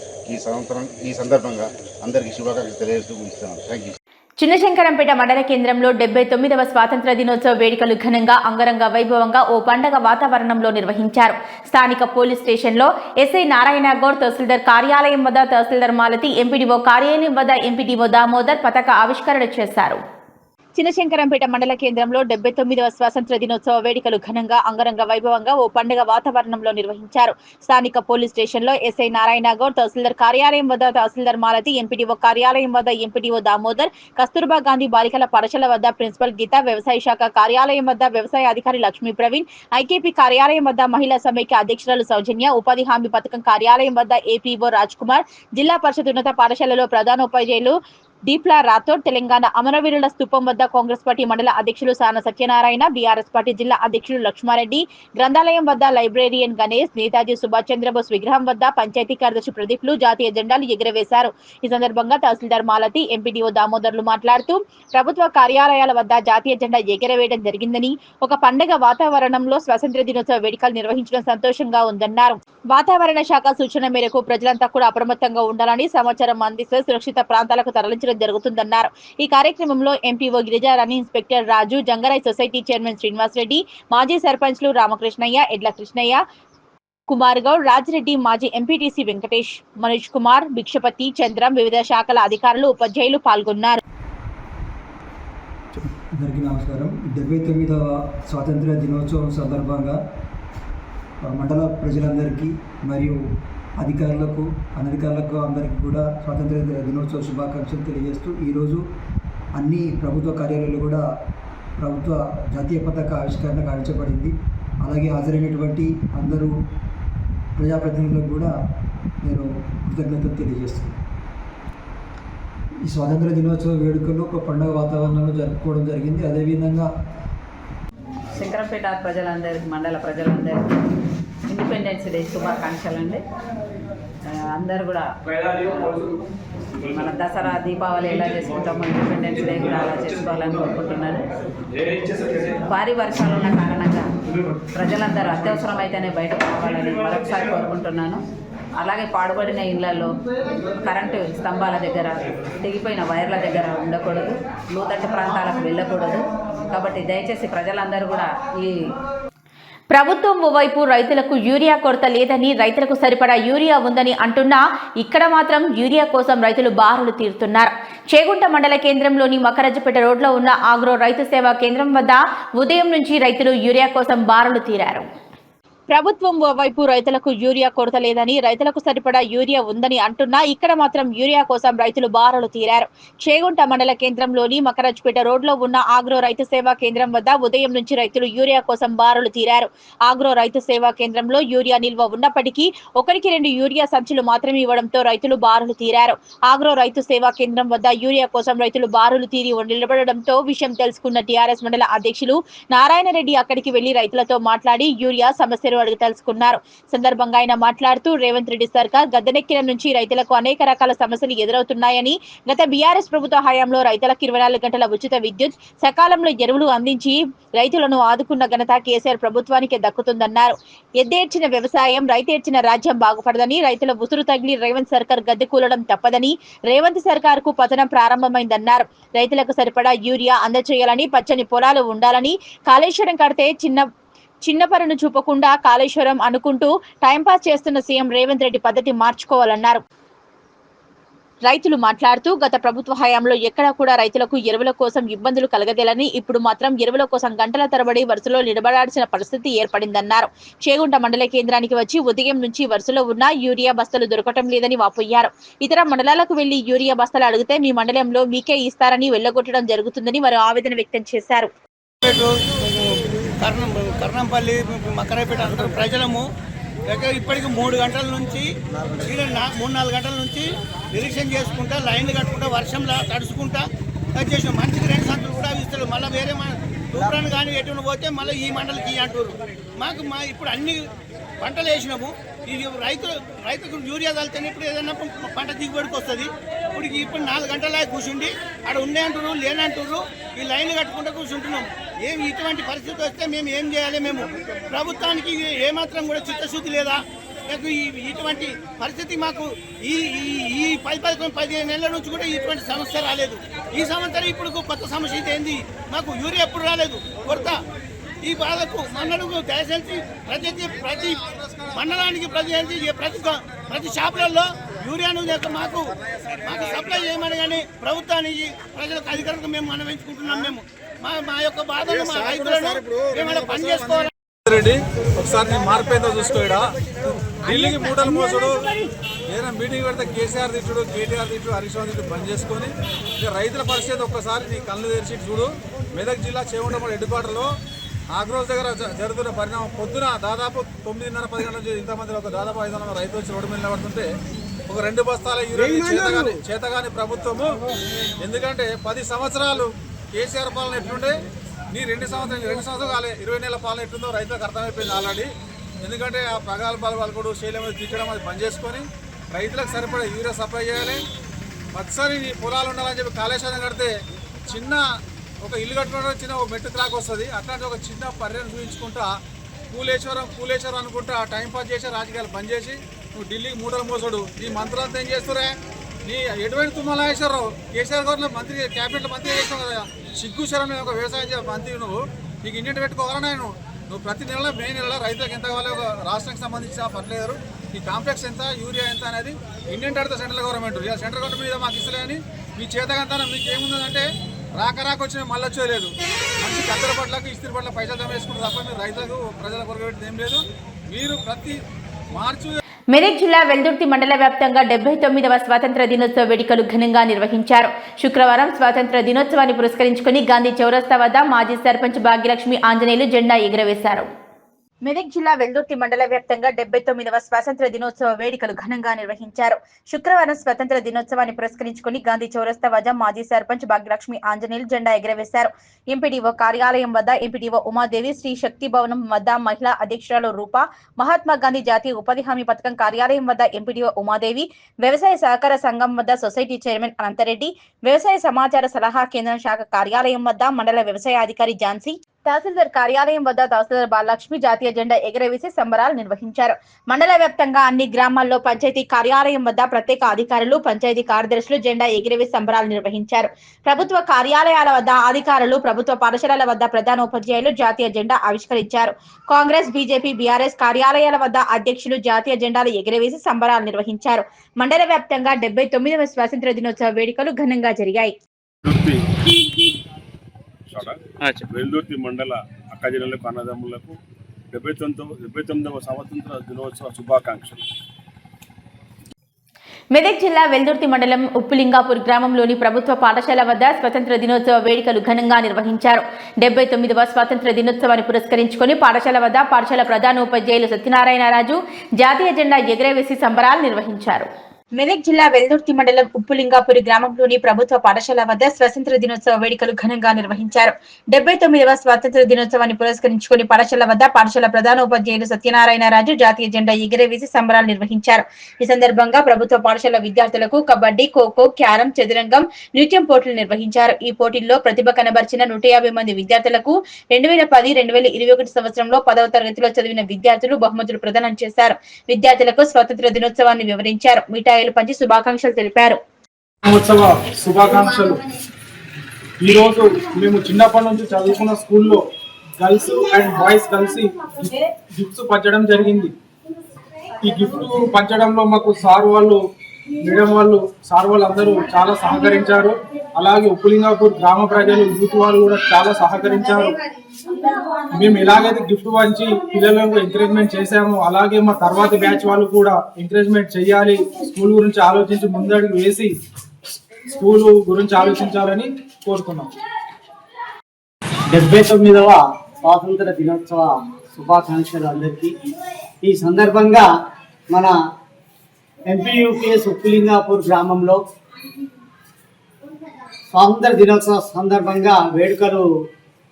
ఈ సందర్భంగా అందరికీ శుభాకాంక్షలు తెలియజేస్తూ ముగిస్తున్నాను. Thank you. చిన్నశంకరంపేట మండల కేంద్రంలో 79వ స్వాతంత్ర దినోత్సవ వేడుకలు ఘనంగా అంగరంగ వైభవంగా ఓ పండగ వాతావరణంలో నిర్వహించారు. స్థానిక పోలీస్ స్టేషన్లో ఎస్ఐ నారాయణ గౌడ్, తహసీల్దార్ కార్యాలయం వద్ద తహసీల్దార్ మాలతి, ఎంపీడీఓ కార్యాలయం వద్ద ఎంపీడీఓ దామోదర్ పతాక ఆవిష్కరణ చేశారు. చిన్నశంకరంపేట మండల కేంద్రంలో 79వ స్వాతంత్ర దినోత్సవ వేడుకలు ఘనంగా అంగరంగ వైభవంగా ఓ పండుగ వాతావరణంలో నిర్వహించారు. స్థానిక పోలీస్ స్టేషన్లో ఎస్ఐ నారాయణ గౌడ్, తహసీల్దార్ కార్యాలయం వద్ద తహసీల్దార్ మాలతి, ఎంపీడీఓ కార్యాలయం వద్ద ఎంపీడీఓ దామోదర్, కస్తూర్బా గాంధీ బాలికల పాఠశాల వద్ద ప్రిన్సిపల్ గీత, వ్యవసాయ శాఖ కార్యాలయం వద్ద వ్యవసాయ అధికారి లక్ష్మీ ప్రవీణ్, ఐకేపీ కార్యాలయం వద్ద మహిళా సమైక్య అధ్యక్షురాలు సౌజన్య, ఉపాధి హామీ పథకం కార్యాలయం వద్ద ఏపీఓ రాజ్ కుమార్, జిల్లా పరిషత్ ఉన్నత పాఠశాలలో ప్రధానోపాధ్యాయులు దీప్లా రాథోడ్, తెలంగాణ అమరవీరుల స్థూపం వద్ద కాంగ్రెస్ పార్టీ మండల అధ్యక్షులు సాన సత్యనారాయణ, బీఆర్ఎస్ పార్టీ జిల్లా అధ్యక్షులు లక్ష్మారెడ్డి, గ్రంథాలయం వద్ద లైబ్రేరియన్ గణేష్, నేతాజీ సుభాష్ చంద్రబోస్ విగ్రహం వద్ద పంచాయతీ కార్యదర్శి ప్రదీప్లు జాతీయ జెండాలు ఎగురవేశారు. ఈ సందర్భంగా తహసీల్దార్ మాలతి, ఎంపీడీఓ దామోదర్లు మాట్లాడుతూ ప్రభుత్వ కార్యాలయాల వద్ద జాతీయ జెండా ఎగురవేయడం జరిగిందని, ఒక పండుగ వాతావరణంలో స్వాతంత్ర్య దినోత్సవ వేడుకలు నిర్వహించడం సంతోషంగా ఉందన్నారు. వాతావరణ శాఖ సూచన మేరకు ప్రజలంతా కూడా అప్రమత్తంగా ఉండాలని, సమాచారం అందిస్తే సురక్షిత ప్రాంతాలకు తరలించడం జరుగుతుందన్నారు. ఈ కార్యక్రమంలో ఎంపీఓ గిరిజారాణి, ఇన్స్పెక్టర్ రాజు, జంగరాయ్ సొసైటీ చైర్మన్ శ్రీనివాస్ రెడ్డి, మాజీ సర్పంచ్లు రామకృష్ణయ్య, ఎడ్ల కృష్ణయ్య, కుమార్ గౌడ్, రాజిరెడ్డి, మాజీ ఎంపీటీసీ వెంకటేష్, మనోజ్ కుమార్, భిక్షపతి, చంద్రం, వివిధ శాఖల అధికారులు, ఉపాధ్యాయులు పాల్గొన్నారు. అందరికీ నమస్కారం. 79వ స్వాతంత్ర దినోత్సవం సందర్భంగా మండల ప్రజలందరికీ మరియు అధికారులకు, అనధికారులకు అందరికీ కూడా స్వాతంత్ర దినోత్సవ శుభాకాంక్షలు తెలియజేస్తూ ఈరోజు అన్ని ప్రభుత్వ కార్యాలయాలు కూడా ప్రభుత్వ జాతీయ పతాక ఆవిష్కరణ గావించబడింది. అలాగే హాజరైనటువంటి అందరూ ప్రజాప్రతినిధులకు కూడా నేను కృతజ్ఞతలు తెలియజేస్తున్నాను. ఈ స్వాతంత్ర దినోత్సవ వేడుకలు ఒక పండుగ వాతావరణంలో జరుపుకోవడం జరిగింది. అదేవిధంగా శంకరంపేట ప్రజలందరికీ, మండల ప్రజలందరికీ ఇండిపెండెన్స్ డే శుభాకాంక్షలు అండి. అందరూ కూడా మన దసరా, దీపావళి ఎలా చేసుకుంటామో ఇండిపెండెన్స్ డే కూడా అలా చేసుకోవాలని కోరుకుంటున్నాను. భారీ వర్షాలు ఉన్న కారణంగా ప్రజలందరూ అత్యవసరమైతేనే బయటకు రావాలని మరొకసారి కోరుకుంటున్నాను. అలాగే పాడుబడిన ఇళ్లలో కరెంటు స్తంభాల దగ్గర, తెగిపోయిన వైర్ల దగ్గర ఉండకూడదు, లోతట్టు ప్రాంతాలకు వెళ్ళకూడదు. కాబట్టి దయచేసి ప్రజలందరూ కూడా ఈ ప్రభుత్వం ఓవైపు రైతులకు యూరియా కొరత లేదని, రైతులకు సరిపడా యూరియా ఉందని అంటున్నా ఇక్కడ మాత్రం యూరియా కోసం రైతులు బారులు తీరుతున్నారు. చేగుంట మండల కేంద్రంలోని మకరజ్జపేట రోడ్లో ఉన్న ఆగ్రో రైతు సేవా కేంద్రం వద్ద ఉదయం నుంచి రైతులు యూరియా కోసం బారులు తీరారు. ప్రభుత్వం ఓవైపు రైతులకు యూరియా కొరత లేదని, రైతులకు సరిపడా యూరియా ఉందని అంటున్నా ఇక్కడ మాత్రం యూరియా కోసం రైతులు బారులు తీరారు. చేగుంట మండల కేంద్రంలోని మకరజ్పేట రోడ్లో ఉన్న ఆగ్రో రైతు సేవా కేంద్రం వద్ద ఉదయం నుంచి రైతులు యూరియా కోసం బారులు తీరారు. ఆగ్రో రైతు సేవా కేంద్రంలో యూరియా నిల్వ ఉన్నప్పటికీ 1-2 యూరియా సంచులు మాత్రమే ఇవ్వడంతో రైతులు బారులు తీరారు. ఆగ్రో రైతు సేవా కేంద్రం వద్ద యూరియా కోసం రైతులు బారులు తీరి నిలబడడంతో విషయం తెలుసుకున్న టీఆర్ఎస్ మండల అధ్యక్షులు నారాయణరెడ్డి అక్కడికి వెళ్లి రైతులతో మాట్లాడి యూరియా సమస్య అడిగి తెలుసుకున్నారు. సందర్భంగా ఆయన మాట్లాడుతూ రేవంత్ రెడ్డి సర్కార్ గద్దెనెక్కిన నుంచి రైతులకు అనేక రకాల సమస్యలు ఎదురవుతున్నాయని, గత బీఆర్ఎస్ ప్రభుత్వ హయాంలో రైతులకు 24 గంటల ఉచిత విద్యుత్, సకాలంలో ఎరువులు అందించి రైతులను ఆదుకున్న ఘనత కేసీఆర్ ప్రభుత్వానికి దక్కుతుందన్నారు. ఎద్దేర్చిన వ్యవసాయం, రైతేర్చిన రాజ్యం బాగుపడదని, రైతుల ఉసురు తగిలి రేవంత్ సర్కార్ గద్దె కూలడం తప్పదని, రేవంత్ సర్కార్ కు పతనం ప్రారంభమైందన్నారు. రైతులకు సరిపడా యూరియా అందజేయాలని, పచ్చని పొలాలు ఉండాలని, కాళేశ్వరం కడితే చిన్న పనును చూపకుండా కాళేశ్వరం అనుకుంటూ టైంపాస్ చేస్తున్న సీఎం రేవంత్ రెడ్డి పద్ధతి మార్చుకోవాలన్నారు. రైతులు మాట్లాడుతూ గత ప్రభుత్వ హయాంలో ఎక్కడా కూడా రైతులకు ఎరువుల కోసం ఇబ్బందులు కలగదేలని, ఇప్పుడు మాత్రం ఎరువుల కోసం గంటల తరబడి వరుసలో నిలబడాల్సిన పరిస్థితి ఏర్పడిందన్నారు. చేగుంట మండల కేంద్రానికి వచ్చి ఉదయం నుంచి వరుసలో ఉన్న యూరియా బస్తాలు దొరకటం లేదని వాపోయారు. ఇతర మండలాలకు వెళ్లి యూరియా బస్తాలు అడిగితే మీ మండలంలో మీకే ఇస్తారని వెళ్లగొట్టడం జరుగుతుందని వారు ఆవేదన వ్యక్తం చేశారు. కర్ణంపల్లి మకరాపేట ప్రజలము ఇప్పటికి 3 గంటల నుంచి 3-4 గంటల నుంచి నిరీక్షణ చేసుకుంటా లైన్లు కట్టుకుంటా వర్షంలో తడుచుకుంటా చేసిన మంచికి 2 సంతులు కూడా ఇస్తారు. మళ్ళీ వేరే తూప్రాన్ని కానీ ఎటు పోతే మళ్ళీ ఈ మండలికి అంటారు. మా ఇప్పుడు అన్ని పంటలు వేసినాము. ఇది రైతుకు యూరియా కలితేనే ఇప్పుడు ఏదైనా పంట దిగుబడికి వస్తుంది. ఇప్పుడు 4 గంటల కూర్చుండి అక్కడ ఉన్నాయంటారు లేనంటారు. ఈ లైన్లు కట్టుకుంటూ కూర్చుంటున్నాం. ఇటువంటి పరిస్థితి వస్తే మేము ఏం చేయాలి? మేము ప్రభుత్వానికి ఏమాత్రం కూడా చిత్తశుద్ధి లేదా? నాకు ఇటువంటి పరిస్థితి మాకు ఈ 10-15 నెలల నుంచి కూడా ఇటువంటి సమస్య రాలేదు. ఈ సంవత్సరం ఇప్పుడు కొత్త సమస్య ఏంది? మాకు యూరియా ఎప్పుడు రాలేదు కొరత. ఈ బాధకు మండలకు దయచేసి ప్రతి మండలానికి ప్రతి షాపులలో యూరియాను మాకు సప్లై చేయమని కానీ ప్రభుత్వానికి ప్రజలకు అధికారులకు మేము మనవించుకుంటున్నాం. మా యొక్క బాధను మా రైతులను మేము పని చేసుకోవాలి. రెడ్డి ఒకసారి నీ మార్పేందో చూసుకోడా. ఢిల్లీకి మూటలు మోసుడు, ఏదైనా మీటింగ్ పెడితే కేసీఆర్ తిట్టుడు, కేటీఆర్ తిట్టుడు, హరీష్ రావు తిట్టు బంద్ చేసుకొని ఇక రైతుల పరిస్థితి ఒక్కసారి నీ కళ్ళు తెరిచి చూడు. మెదక్ జిల్లా చేగుంట హెడ్ క్వార్టర్లో ఆగ్రోజ్ దగ్గర జరుగుతున్న పరిణామం పొద్దున దాదాపు 9:30-10 గంటల నుంచి ఇంతమంది ఒక దాదాపు 500 రైతులు వచ్చి రోడ్డు మీద నిలబడుతుంటే ఒక 2 బస్తాల యూరియా చేతగాని ప్రభుత్వము. ఎందుకంటే 10 సంవత్సరాలు కేసీఆర్ పాలన ఎట్లుండే, నీ 2 సంవత్సరాలు కాలే 20 నెలల పాలన ఎట్లుందో రైతులకు అర్థమైపోయింది ఆల్రెడీ. ఎందుకంటే ఆ ప్రగల్భాలు పలుకుడు శైలం తీర్చడం అది బంద్ చేసుకొని రైతులకు సరిపడే యూరియా సప్లై చేయాలి. ఒకసారి పొలాలు ఉండాలని చెప్పి కాళేశ్వరం కడితే చిన్న ఒక ఇల్లు కట్టుకోవడం చిన్న ఒక మెట్టు త్రాక్ వస్తుంది. అట్లాంటి ఒక చిన్న పర్యటన చూపించుకుంటా కూలేశ్వరం అనుకుంటా టైంపాస్ చేసి రాజకీయాలు బంద్ చేసి నువ్వు ఢిల్లీకి మూటలు మోసడు. నీ మంత్రులంతా ఏం చేస్తురే? నీ ఎటువంటి తుమ్మలాగేశ్వరరావు కేసీఆర్ గవర్నమెంట్లో మంత్రి క్యాబినెట్లో మంత్రి చేస్తావు కదా. సిగ్గుశరం ఒక వ్యవసాయం మంత్రి నువ్వు. నీకు ఇండియన్ పెట్టుకోవాలన్నా నువ్వు ప్రతి నెల మే నెలలో రైతులకు ఎంత కావాలి, ఒక రాష్ట్రానికి సంబంధించిన ఫర్టిలైజర్ ఈ కాంప్లెక్స్ ఎంత, యూరియా ఎంత అనేది ఇండియన్ అడితే సెంట్రల్ గవర్నమెంట్. సెంట్రల్ గవర్నమెంట్ మీద మాకు ఇస్తలేని మీ చేతకంతా మీకు ఏముందంటే రాక వచ్చిన మళ్ళీ వచ్చేలేదు. మంచి కత్తెర పట్లకు ఇస్త్రీ పట్ల పైసలు జమ వేసుకుంటారు తప్ప మీరు రైతులకు ప్రజల కొరకు పెట్టింది ఏం లేదు. మీరు ప్రతి మార్చి మెదక్ జిల్లా వెల్దుర్తి మండల వ్యాప్తంగా 79వ స్వాతంత్ర దినోత్సవ వేడుకలు ఘనంగా నిర్వహించారు. శుక్రవారం స్వాతంత్ర దినోత్సవాన్ని పురస్కరించుకుని గాంధీ చౌరస్తా వద్ద మాజీ సర్పంచ్ భాగ్యలక్ష్మి ఆంజనేయులు జెండా ఎగురవేశారు. మెదక్ జిల్లా వెల్దుర్తి మండల వ్యాప్తంగా 79వ స్వాతంత్ర దినోత్సవ వేడుకలు ఘనంగా నిర్వహించారు. శుక్రవారం స్వాతంత్ర దినోత్సవాన్ని పురస్కరించుకుని గాంధీ చౌరస్తా వద్ద మాజీ సర్పంచ్ భాగ్యలక్ష్మి ఆంజనేయులు జెండా ఎగురవేశారు. ఎంపీడీఓ కార్యాలయం వద్ద ఎంపీడీఓ ఉమాదేవి, శ్రీ శక్తి భవనం వద్ద మహిళా అధ్యక్షురాలు రూప, మహాత్మా గాంధీ జాతీయ ఉపాధి హామీ పథకం కార్యాలయం వద్ద ఎంపీడీఓ ఉమాదేవి, వ్యవసాయ సహకార సంఘం వద్ద సొసైటీ చైర్మన్ అనంతరెడ్డి, వ్యవసాయ సమాచార సలహా కేంద్రం శాఖ కార్యాలయం వద్ద మండల వ్యవసాయ అధికారి ఝాన్సీ, తహసీల్దార్ కార్యాలయం వద్ద తహసీల్దార్ బాలలక్ష్మి జాతీయ జెండా ఎగురవేసి సంబరాలు నిర్వహించారు. మండల వ్యాప్తంగా అన్ని గ్రామాల్లో పంచాయతీ కార్యాలయం వద్ద ప్రత్యేక అధికారులు, పంచాయతీ కార్యదర్శులు జెండా ఎగురవేసి సంబరాలు నిర్వహించారు. ప్రభుత్వ కార్యాలయాల వద్ద అధికారులు, ప్రభుత్వ పాఠశాలల వద్ద ప్రధానోపాధ్యాయులు జాతీయ జెండా ఆవిష్కరించారు. కాంగ్రెస్, బీజేపీ, బీఆర్ఎస్ కార్యాలయాల వద్ద అధ్యక్షులు జాతీయ జెండాలు ఎగురవేసి సంబరాలు నిర్వహించారు. మండల వ్యాప్తంగా 79వ స్వాతంత్ర దినోత్సవ వేడుకలు ఘనంగా జరిగాయి. వెల్దుర్తి మండల అక్క జిల్లాలకు అన్నదమ్ములకు 79వ స్వాతంత్ర దినోత్సవ శుభాకాంక్షలు. మెదక్ జిల్లా వెల్దుర్తి మండలం ఉప్పులింగాపూర్ గ్రామంలోని ప్రభుత్వ పాఠశాల వద్ద స్వాతంత్ర దినోత్సవ వేడుకలు ఘనంగా నిర్వహించారు. 79వ స్వాతంత్ర దినోత్సవాన్ని పురస్కరించుకుని పాఠశాల వద్ద పాఠశాల ప్రధానోపాధ్యాయులు సత్యనారాయణ రాజు జాతీయ జెండా ఎగురవేసి సంబరాలు నిర్వహించారు. మెదక్ జిల్లా వెల్దుర్తి మండలం ఉప్పులింగాపురి గ్రామంలోని ప్రభుత్వ పాఠశాల వద్ద స్వాతంత్ర దినోత్సవ వేడుకలు ఘనంగా నిర్వహించారు. 79వ స్వాతంత్ర దినోత్సవాన్ని పురస్కరించుకుని పాఠశాల వద్ద పాఠశాల ప్రధానోపాధ్యాయులు సత్యనారాయణ రాజు జాతీయ జెండా ఎగురవేసి సంబరాలు నిర్వహించారు. ఈ సందర్భంగా ప్రభుత్వ పాఠశాల విద్యార్థులకు కబడ్డీ, ఖోఖో, క్యారం, చదురంగం, నృత్యం పోటీలు నిర్వహించారు. ఈ పోటీల్లో ప్రతిభ కనబర్చిన 150 మంది విద్యార్థులకు 2010-2021 సంవత్సరంలో 10వ తరగతిలో చదివిన విద్యార్థులు బహుమతులు ప్రదానం చేశారు. విద్యార్థులకు స్వాతంత్ర దినోత్సవాన్ని వివరించారు. మిఠాయిలు పంచి శుభాకాంక్షలు తెలిపారు. శుభాకాంక్షలు. ఈరోజు మేము చిన్నప్పటి నుంచి చదువుకున్న స్కూల్లో గర్ల్స్ అండ్ బాయ్స్ కలిసి గిఫ్ట్స్ పంచడం జరిగింది. ఈ గిఫ్ట్ పంచడంలో మాకు మేడం వాళ్ళు అందరూ చాలా సహకరించారు. అలాగే ఉప్పులింగాపూర్ గ్రామ ప్రజలు యూత్ వాళ్ళు కూడా చాలా సహకరించారు. మేము ఎలాగైతే గిఫ్ట్ పంచి పిల్లలకు ఎంకరేజ్మెంట్ చేశామో అలాగే మా తర్వాత బ్యాచ్ వాళ్ళు కూడా ఎంకరేజ్మెంట్ చేయాలి, స్కూల్ గురించి ఆలోచించి ముందడుగు వేసి స్కూల్ గురించి ఆలోచించాలని కోరుతున్నాం. 79వ స్వాతంత్ర దినోత్సవ శుభాకాంక్షలు అందరికీ. ఈ సందర్భంగా మన ఎంపీయూపీఎస్ ఉప్పులింగాపూర్ గ్రామంలో స్వాతంత్ర దినోత్సవ సందర్భంగా వేడుకలు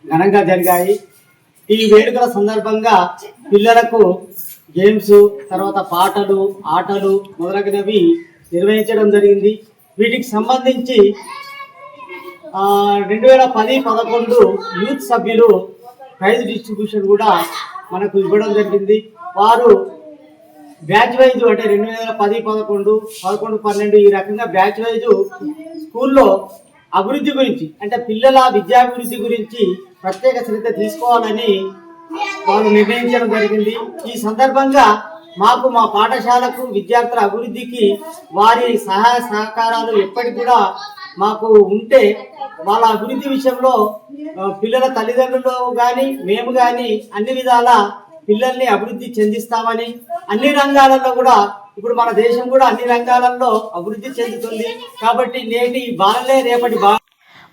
ఘనంగా జరిగాయి. ఈ వేడుకల సందర్భంగా పిల్లలకు గేమ్స్, తర్వాత పాటలు, ఆటలు మొదలగునవి నిర్వహించడం జరిగింది. వీటికి సంబంధించి 2010-11 యూత్ సభ్యులు ప్రైజ్ డిస్ట్రిబ్యూషన్ కూడా మనకు ఇవ్వడం జరిగింది. వారు బ్యాచ్ వైజ్ అంటే 2010-11, 11-12 ఈ రకంగా బ్యాచ్ వైజ్ స్కూల్లో అభివృద్ధి గురించి అంటే పిల్లల విద్యాభివృద్ధి గురించి ప్రత్యేక శ్రద్ధ తీసుకోవాలని వాళ్ళు నిర్ణయించడం జరిగింది. ఈ సందర్భంగా మాకు మా పాఠశాలకు విద్యార్థుల అభివృద్ధికి వారి సహాయ సహకారాలు ఎప్పటికి కూడా మాకు ఉంటే వాళ్ళ అభివృద్ధి విషయంలో పిల్లల తల్లిదండ్రులు కానీ మేము కానీ అన్ని విధాల పిల్లల్ని అభివృద్ధి చెందిస్తామని, అన్ని రంగాలలో కూడా ఇప్పుడు మన దేశం కూడా అన్ని రంగాలలో అభివృద్ధి చెందుతుంది కాబట్టి నేటి బాలలే రేపటి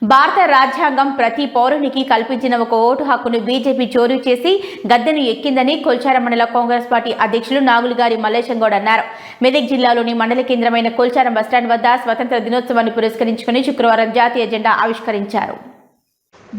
భారత రాజ్యాంగం ప్రతి పౌరునికి కల్పించిన ఒక ఓటు హక్కును బీజేపీ చోరీ చేసి గద్దెను ఎక్కిందని కొల్చారం మండల కాంగ్రెస్ పార్టీ అధ్యక్షులు నాగులుగారి మల్లేశంగౌడ్ అన్నారు. మెదక్ జిల్లాలోని మండల కేంద్రమైన కొల్చారం బస్టాండ్ వద్ద స్వతంత్ర దినోత్సవాన్ని పురస్కరించుకుని శుక్రవారం జాతీయ జెండా ఆవిష్కరించారు.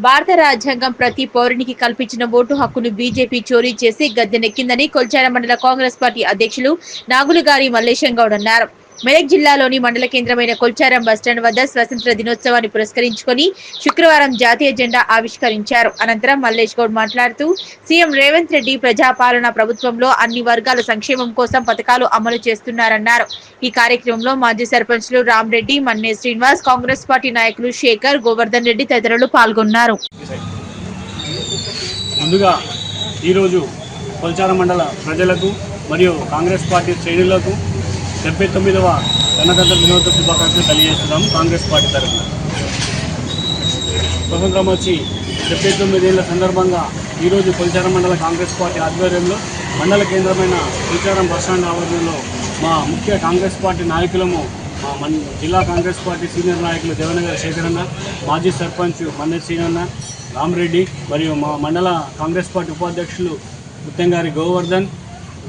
భారత రాజ్యాంగం ప్రతి పౌరునికి కల్పించిన ఓటు హక్కును బీజేపీ చోరీ చేసి గద్దెనెక్కిందని కొల్చారం మండల కాంగ్రెస్ పార్టీ అధ్యక్షులు నాగులుగారి మల్లేశంగౌడ్ అన్నారు. మెదక్ జిల్లాలోని మండల కేంద్రమైన కొల్చారం బస్టాండ్ వద్ద స్వతంత్ర దినోత్సవాన్ని పురస్కరించుకొని శుక్రవారం జాతీయ జెండా ఆవిష్కరించారు. అనంతరం మల్లేష్ గౌడ్ మాట్లాడుతూ సీఎం రేవంత్ రెడ్డి ప్రజాపాలన ప్రభుత్వంలో అన్ని వర్గాల సంక్షేమం కోసం పథకాలు అమలు చేస్తున్నారన్నారు. ఈ కార్యక్రమంలో మాజీ సర్పంచ్లు రామరెడ్డి, మన్నే శ్రీనివాస్, కాంగ్రెస్ పార్టీ నాయకులు శేఖర్, గోవర్ధన్ రెడ్డి తదితరులు పాల్గొన్నారు. ముందుగా ఈరోజు కొల్చారం మండల ప్రజలకు మరియు కాంగ్రెస్ పార్టీ శ్రేణులకు 79వ గణతంత్ర దినోత్సవ శుభాకాంక్షలు తెలియజేస్తున్నాం. కాంగ్రెస్ పార్టీ తరఫున స్వతంత్రం వచ్చి 79 ఏళ్ల సందర్భంగా ఈరోజు కొల్చారం మండల కాంగ్రెస్ పార్టీ ఆధ్వర్యంలో మండల కేంద్రమైన కొల్చారం బస్టాండ్ ఆవరణలో మా ముఖ్య కాంగ్రెస్ పార్టీ నాయకులము, మా జిల్లా కాంగ్రెస్ పార్టీ సీనియర్ నాయకులు దేవనగర్ శేఖరన్న, మాజీ సర్పంచ్ మన్నే శ్రీనన్న, రామరెడ్డి మరియు మా మండల కాంగ్రెస్ పార్టీ ఉపాధ్యక్షులు ముత్తంగారి గోవర్ధన్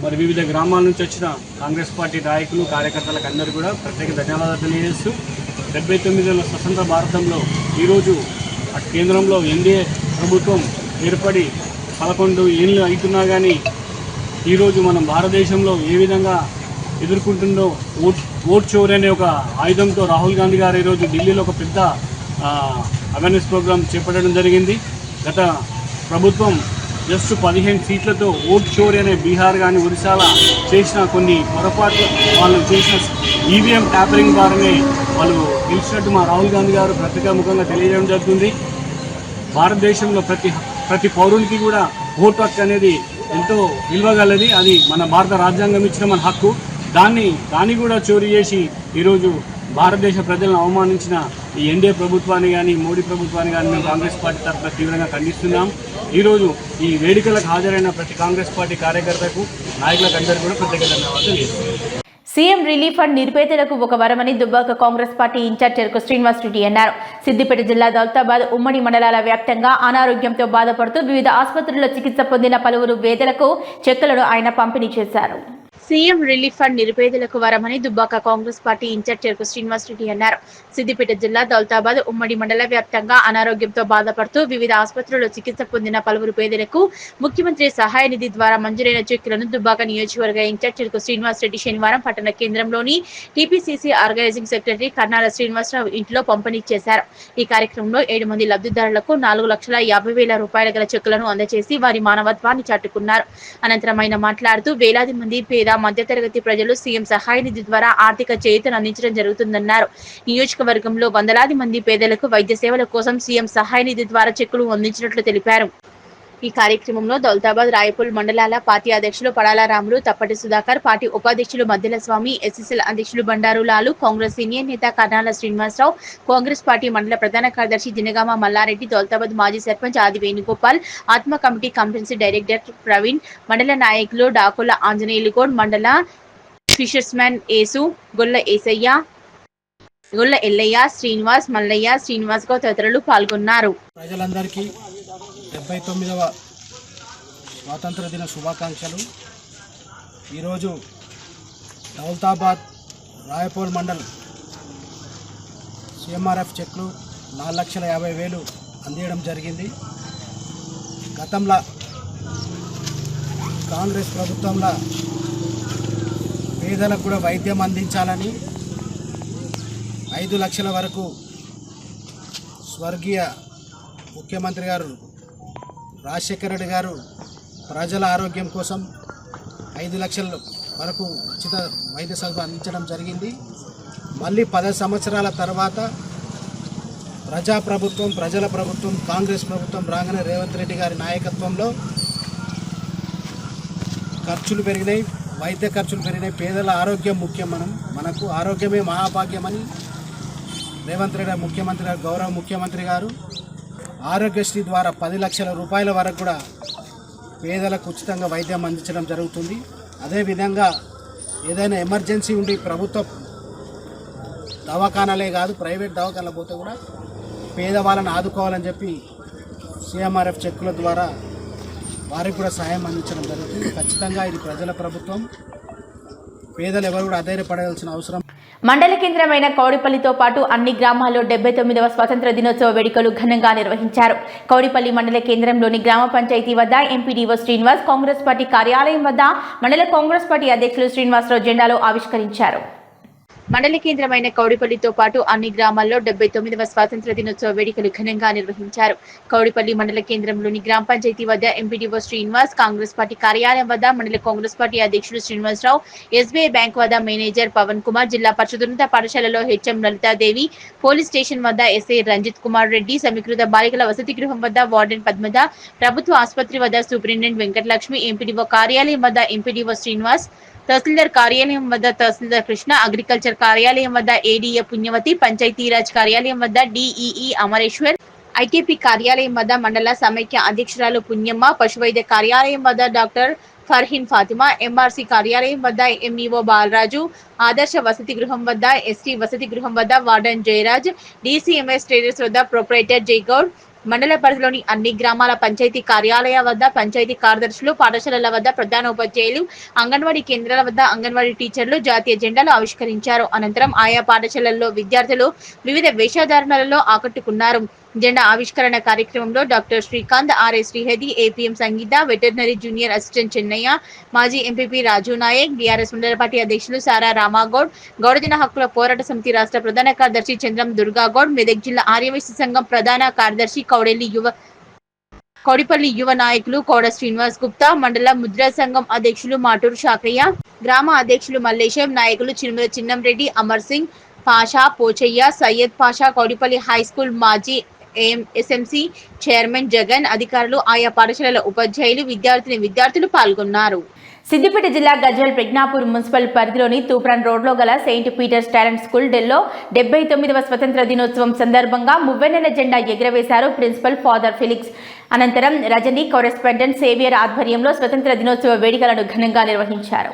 మరి వివిధ గ్రామాల నుంచి వచ్చిన కాంగ్రెస్ పార్టీ నాయకులు, కార్యకర్తలకు అందరూ కూడా ప్రత్యేక ధన్యవాదాలు తెలియజేస్తూ 79వ స్వతంత్ర భారతంలో ఈరోజు అటు కేంద్రంలో ఎన్డీఏ ప్రభుత్వం ఏర్పడి 11 ఏళ్ళు అవుతున్నా కానీ ఈరోజు మనం భారతదేశంలో ఏ విధంగా ఎదుర్కొంటుందో ఓట్ చోరీ అనే ఒక ఆయుధంతో రాహుల్ గాంధీ గారు ఈరోజు ఢిల్లీలో ఒక పెద్ద అవేర్నెస్ ప్రోగ్రాం చేపట్టడం జరిగింది. గత ప్రభుత్వం జస్ట్ 15 సీట్లతో ఓట్ చోరీ అనే బీహార్ కానీ ఒరిస్సాలో చేసిన కొన్ని పొరపాట్లు, వాళ్ళు చేసిన ఈవీఎం ట్యాపరింగ్ ద్వారానే వాళ్ళు గెలిచినట్టు మా రాహుల్ గాంధీ గారు పత్రికాముఖంగా తెలియజేయడం జరుగుతుంది. భారతదేశంలో ప్రతి పౌరునికి కూడా ఓటు హక్కు అనేది ఎంతో విలువగలది. అది మన భారత రాజ్యాంగం ఇచ్చిన మన హక్కు. దాన్ని కూడా చోరీ చేసి ఈరోజు భారతదేశ ప్రజలను అవమానించిన ఈ ఎన్డీఏ ప్రభుత్వాన్ని కానీ మోడీ ప్రభుత్వాన్ని కానీ మేము కాంగ్రెస్ పార్టీ తరఫున తీవ్రంగా ఖండిస్తున్నాం. ఈరోజు ఈ వేడుకలకు హాజరైన ప్రతి కాంగ్రెస్ పార్టీ కార్యకర్తకు, నాయకులకు అందరికీ కూడా ప్రత్యేక ధన్యవాదాలు చేస్తున్నాం. సీఎం రిలీఫ్ ఫండ్ నిరుపేదలకు ఒక వరమని దుబ్బాక కాంగ్రెస్ పార్టీ ఇన్ఛార్జ్ చెరుకు శ్రీనివాస్ రెడ్డి అన్నారు. సిద్దిపేట జిల్లా దౌలతాబాద్ ఉమ్మడి మండలాల వ్యాప్తంగా అనారోగ్యంతో బాధపడుతూ వివిధ ఆసుపత్రుల్లో చికిత్స పొందిన పలువురు పేదలకు చెక్కులను ఆయన పంపిణీ చేశారు. సీఎం రిలీఫ్ ఫండ్ నిరుపేదలకు వరమని దుబ్బాక కాంగ్రెస్ పార్టీ ఇన్ఛార్జ్ చెరుకు శ్రీనివాస్ రెడ్డి అన్నారు. సిద్దిపేట జిల్లా దౌలతాబాద్ ఉమ్మడి మండల వ్యాప్తంగా అనారోగ్యంతో బాధపడుతూ వివిధ ఆసుపత్రుల్లో చికిత్స పొందిన పలువురు పేదలకు ముఖ్యమంత్రి సహాయ నిధి ద్వారా మంజూరైన చెక్కులను దుబ్బాక నియోజకవర్గ ఇన్ఛార్జ్ చెరుకు శ్రీనివాస్ రెడ్డి శనివారం పట్టణ కేంద్రంలోని TPCC organising secretary Karnala Srinivasarao ఇంట్లో పంపిణీ చేశారు. ఈ కార్యక్రమంలో 7 మంది లబ్ధిదారులకు 4,50,000 రూపాయల గల చెక్కులను అందజేసి వారి మానవత్వాన్ని చాటుకున్నారు. అనంతరం ఆయన మాట్లాడుతూ వేలాది మంది పేద మధ్యతరగతి ప్రజలు సీఎం సహాయ నిధి ద్వారా ఆర్థిక చేయూతను అందించడం జరుగుతుందన్నారు. నియోజకవర్గంలో వందలాది మంది పేదలకు వైద్య సేవల కోసం సీఎం సహాయ నిధి ద్వారా చెక్కులు అందించినట్లు తెలిపారు. ఈ కార్యక్రమంలో దౌలతాబాద్, రాయపూల్ మండలాల పార్టీ అధ్యక్షులు పడాల రాములు, తప్పటి సుధాకర్, పార్టీ ఉపాధ్యక్షులు మద్దెల స్వామి, ఎస్ఎస్ఎల్ అధ్యక్షులు బండారు లాలు, కాంగ్రెస్ సీనియర్ నేత కర్నాల శ్రీనివాసరావు, కాంగ్రెస్ పార్టీ మండల ప్రధాన కార్యదర్శి జినగామ మల్లారెడ్డి, దౌలతాబాద్ మాజీ సర్పంచ్ ఆది వేణుగోపాల్, ఆత్మ కమిటీ కంపెన్సీ డైరెక్టర్ ప్రవీణ్, మండల నాయకులు డాకుల ఆంజనేయులు గౌడ్, మండల ఫిషర్స్మెన్ ఏసు, గొల్ల ఏసయ్య, గొల్ల ఎల్లయ్య, శ్రీనివాస్, మల్లయ్య, శ్రీనివాస్ గౌడ్ తదితరులు పాల్గొన్నారు. ప్రజలందరికీ 79వ స్వాతంత్ర దిన శుభాకాంక్షలు. ఈరోజు దౌలతాబాద్ రాయపూల్ మండల్ సిఎంఆర్ఎఫ్ చెక్లు 4,50,000 అందించడం జరిగింది. గతంలో కాంగ్రెస్ ప్రభుత్వంలో పేదలకు కూడా వైద్యం అందించాలని 5 లక్షల వరకు స్వర్గీయ ముఖ్యమంత్రి గారు రాజశేఖర రెడ్డి గారు ప్రజల ఆరోగ్యం కోసం 5 లక్షల వరకు ఉచిత వైద్య సదుపాయం అందించడం జరిగింది. మళ్ళీ 10 సంవత్సరాల తర్వాత ప్రజాప్రభుత్వం, ప్రజల ప్రభుత్వం, కాంగ్రెస్ ప్రభుత్వం రాగానే రేవంత్ రెడ్డి గారి నాయకత్వంలో ఖర్చులు పెరిగినాయి, వైద్య ఖర్చులు పెరిగినాయి. పేదల ఆరోగ్యం ముఖ్యం. మనకు ఆరోగ్యమే మహాభాగ్యమని రేవంత్ రెడ్డి ముఖ్యమంత్రి గారు, గౌరవ ముఖ్యమంత్రి గారు ఆరోగ్యశ్రీ ద్వారా 10 లక్షల రూపాయల వరకు కూడా పేదలకు ఉచితంగా వైద్యం అందించడం జరుగుతుంది. అదేవిధంగా ఏదైనా ఎమర్జెన్సీ ఉండి ప్రభుత్వ దవాఖానాలే కాదు ప్రైవేట్ దవాఖానాలు పోతే కూడా పేదవాళ్ళని ఆదుకోవాలని చెప్పి సిఎంఆర్ఎఫ్ చెక్కుల ద్వారా వారికి కూడా సహాయం అందించడం జరుగుతుంది. ఖచ్చితంగా ఇది ప్రజల ప్రభుత్వం. పేదలు ఎవరు కూడా అధైర్యపడాల్సిన అవసరం. మండల కేంద్రమైన కౌడిపల్లితో పాటు అన్ని గ్రామాల్లో 79వ స్వాతంత్ర దినోత్సవ వేడుకలు ఘనంగా నిర్వహించారు. కౌడిపల్లి మండల కేంద్రంలోని గ్రామ పంచాయతీ వద్ద ఎంపీడీఓ శ్రీనివాస్, కాంగ్రెస్ పార్టీ కార్యాలయం వద్ద మండల కాంగ్రెస్ పార్టీ అధ్యక్షులు శ్రీనివాసరావు జెండాలు ఆవిష్కరించారు. మండల కేంద్రమైన కౌడిపల్లితో పాటు అన్ని గ్రామాల్లో 79వ స్వాతంత్ర దినోత్సవ వేడుకలు ఘనంగా నిర్వహించారు. కౌడిపల్లి మండల కేంద్రంలోని గ్రామ పంచాయతీ వద్ద ఎంపీడీఓ శ్రీనివాస్, కాంగ్రెస్ పార్టీ కార్యాలయం వద్ద మండల కాంగ్రెస్ పార్టీ అధ్యక్షులు శ్రీనివాసరావు, ఎస్బీఐ బ్యాంక్ వద్ద మేనేజర్ పవన్ కుమార్, జిల్లా పరిషదున్నత పాఠశాలలో హెచ్ఎం లలితాదేవి, పోలీస్ స్టేషన్ వద్ద ఎస్ఐ రంజిత్ కుమార్ రెడ్డి, సమీకృత బాలికల వసతి గృహం వద్ద వార్డెన్ పద్మద, ప్రభుత్వ ఆసుపత్రి వద్ద సూపరింటెండెంట్ వెంకటలక్ష్మి, ఎంపీడీఓ కార్యాలయం వద్ద ఎంపీడీఓ శ్రీనివాస్, తహసీల్దార్ కార్యాలయం వద్ద తహసీల్దార్ కృష్ణ, అగ్రికల్చర్ కార్యాలయం వద్ద ఏడీఏ పుణ్యవతి, పంచాయతీరాజ్ కార్యాలయం వద్ద డిఈఈ అమరేశ్వర్, ఐకేపీ కార్యాలయం వద్ద మండల సమైక్య అధ్యక్షురాలు పుణ్యమ్మ, పశువైద్య కార్యాలయం వద్ద డాక్టర్ ఫర్హీన్ ఫాతిమా, ఎంఆర్సీ కార్యాలయం వద్ద ఎంఈఓ బాలరాజు, ఆదర్శ వసతి గృహం వద్ద ఎస్టీ వసతి గృహం వద్ద వార్డెన్ జయరాజ్, డిసిఎంఎస్ ట్రేడర్స్ వద్ద ప్రొపరైటర్ జైగౌడ్, మండల పరిధిలోని అన్ని గ్రామాల పంచాయతీ కార్యాలయ వద్ద పంచాయతీ కార్యదర్శులు, పాఠశాలల వద్ద ప్రధానోపాధ్యాయులు, అంగన్వాడీ కేంద్రాల వద్ద అంగన్వాడీ టీచర్లు జాతీయ జెండాలు ఆవిష్కరించారు. అనంతరం ఆయా పాఠశాలల్లో విద్యార్థులు వివిధ వేషధారణలలో ఆకట్టుకున్నారు. జెండా ఆవిష్కరణ కార్యక్రమంలో doctor Srikanth, RS Srihari, APM Sangeetha, veterinary junior assistant Chennaiah, మాజీ MPP Raju Nayak, BRS mandal party అధ్యక్షులు సారా రామాగౌడ్, గౌడజన హక్కుల పోరాట సమితి రాష్ట్ర ప్రధాన కార్యదర్శి చంద్రం దుర్గాగౌడ్, మెదక్ జిల్లా ఆర్యవైశ్య సంఘం ప్రధాన కార్యదర్శి కౌడిపల్లి యువ నాయకులు కోడ శ్రీనివాస్ గుప్తా, మండల ముద్రా సంఘం అధ్యక్షులు మాటూరు శాకయ్య, గ్రామ అధ్యక్షులు మల్లేశం, నాయకులు చిరుమల చిన్నంరెడ్డి, అమర్ సింగ్, పాషా, పోచయ్య, సయ్యద్ పాషా, కౌడిపల్లి హై స్కూల్ మాజీ ఎస్ఎంసీ చైర్మన్ జగన్, అధికారులు, ఆయా పాఠశాలల ఉపాధ్యాయులు, విద్యార్థులు పాల్గొన్నారు. సిద్దిపేట జిల్లా గజ్వేల్ ప్రజ్ఞాపూర్ మున్సిపల్ పరిధిలోని తూప్రాన్ రోడ్లో గల సెయింట్ పీటర్స్ టాలెంట్ స్కూల్ డెల్లో 79వ స్వతంత్ర దినోత్సవం సందర్భంగా మువ్వెన్నెల జెండా ఎగురవేశారు ప్రిన్సిపల్ ఫాదర్ ఫిలిక్స్. అనంతరం రజనీ కరెస్పాండెంట్ సేవియర్ ఆధ్వర్యంలో స్వతంత్ర దినోత్సవ వేడుకలను ఘనంగా నిర్వహించారు.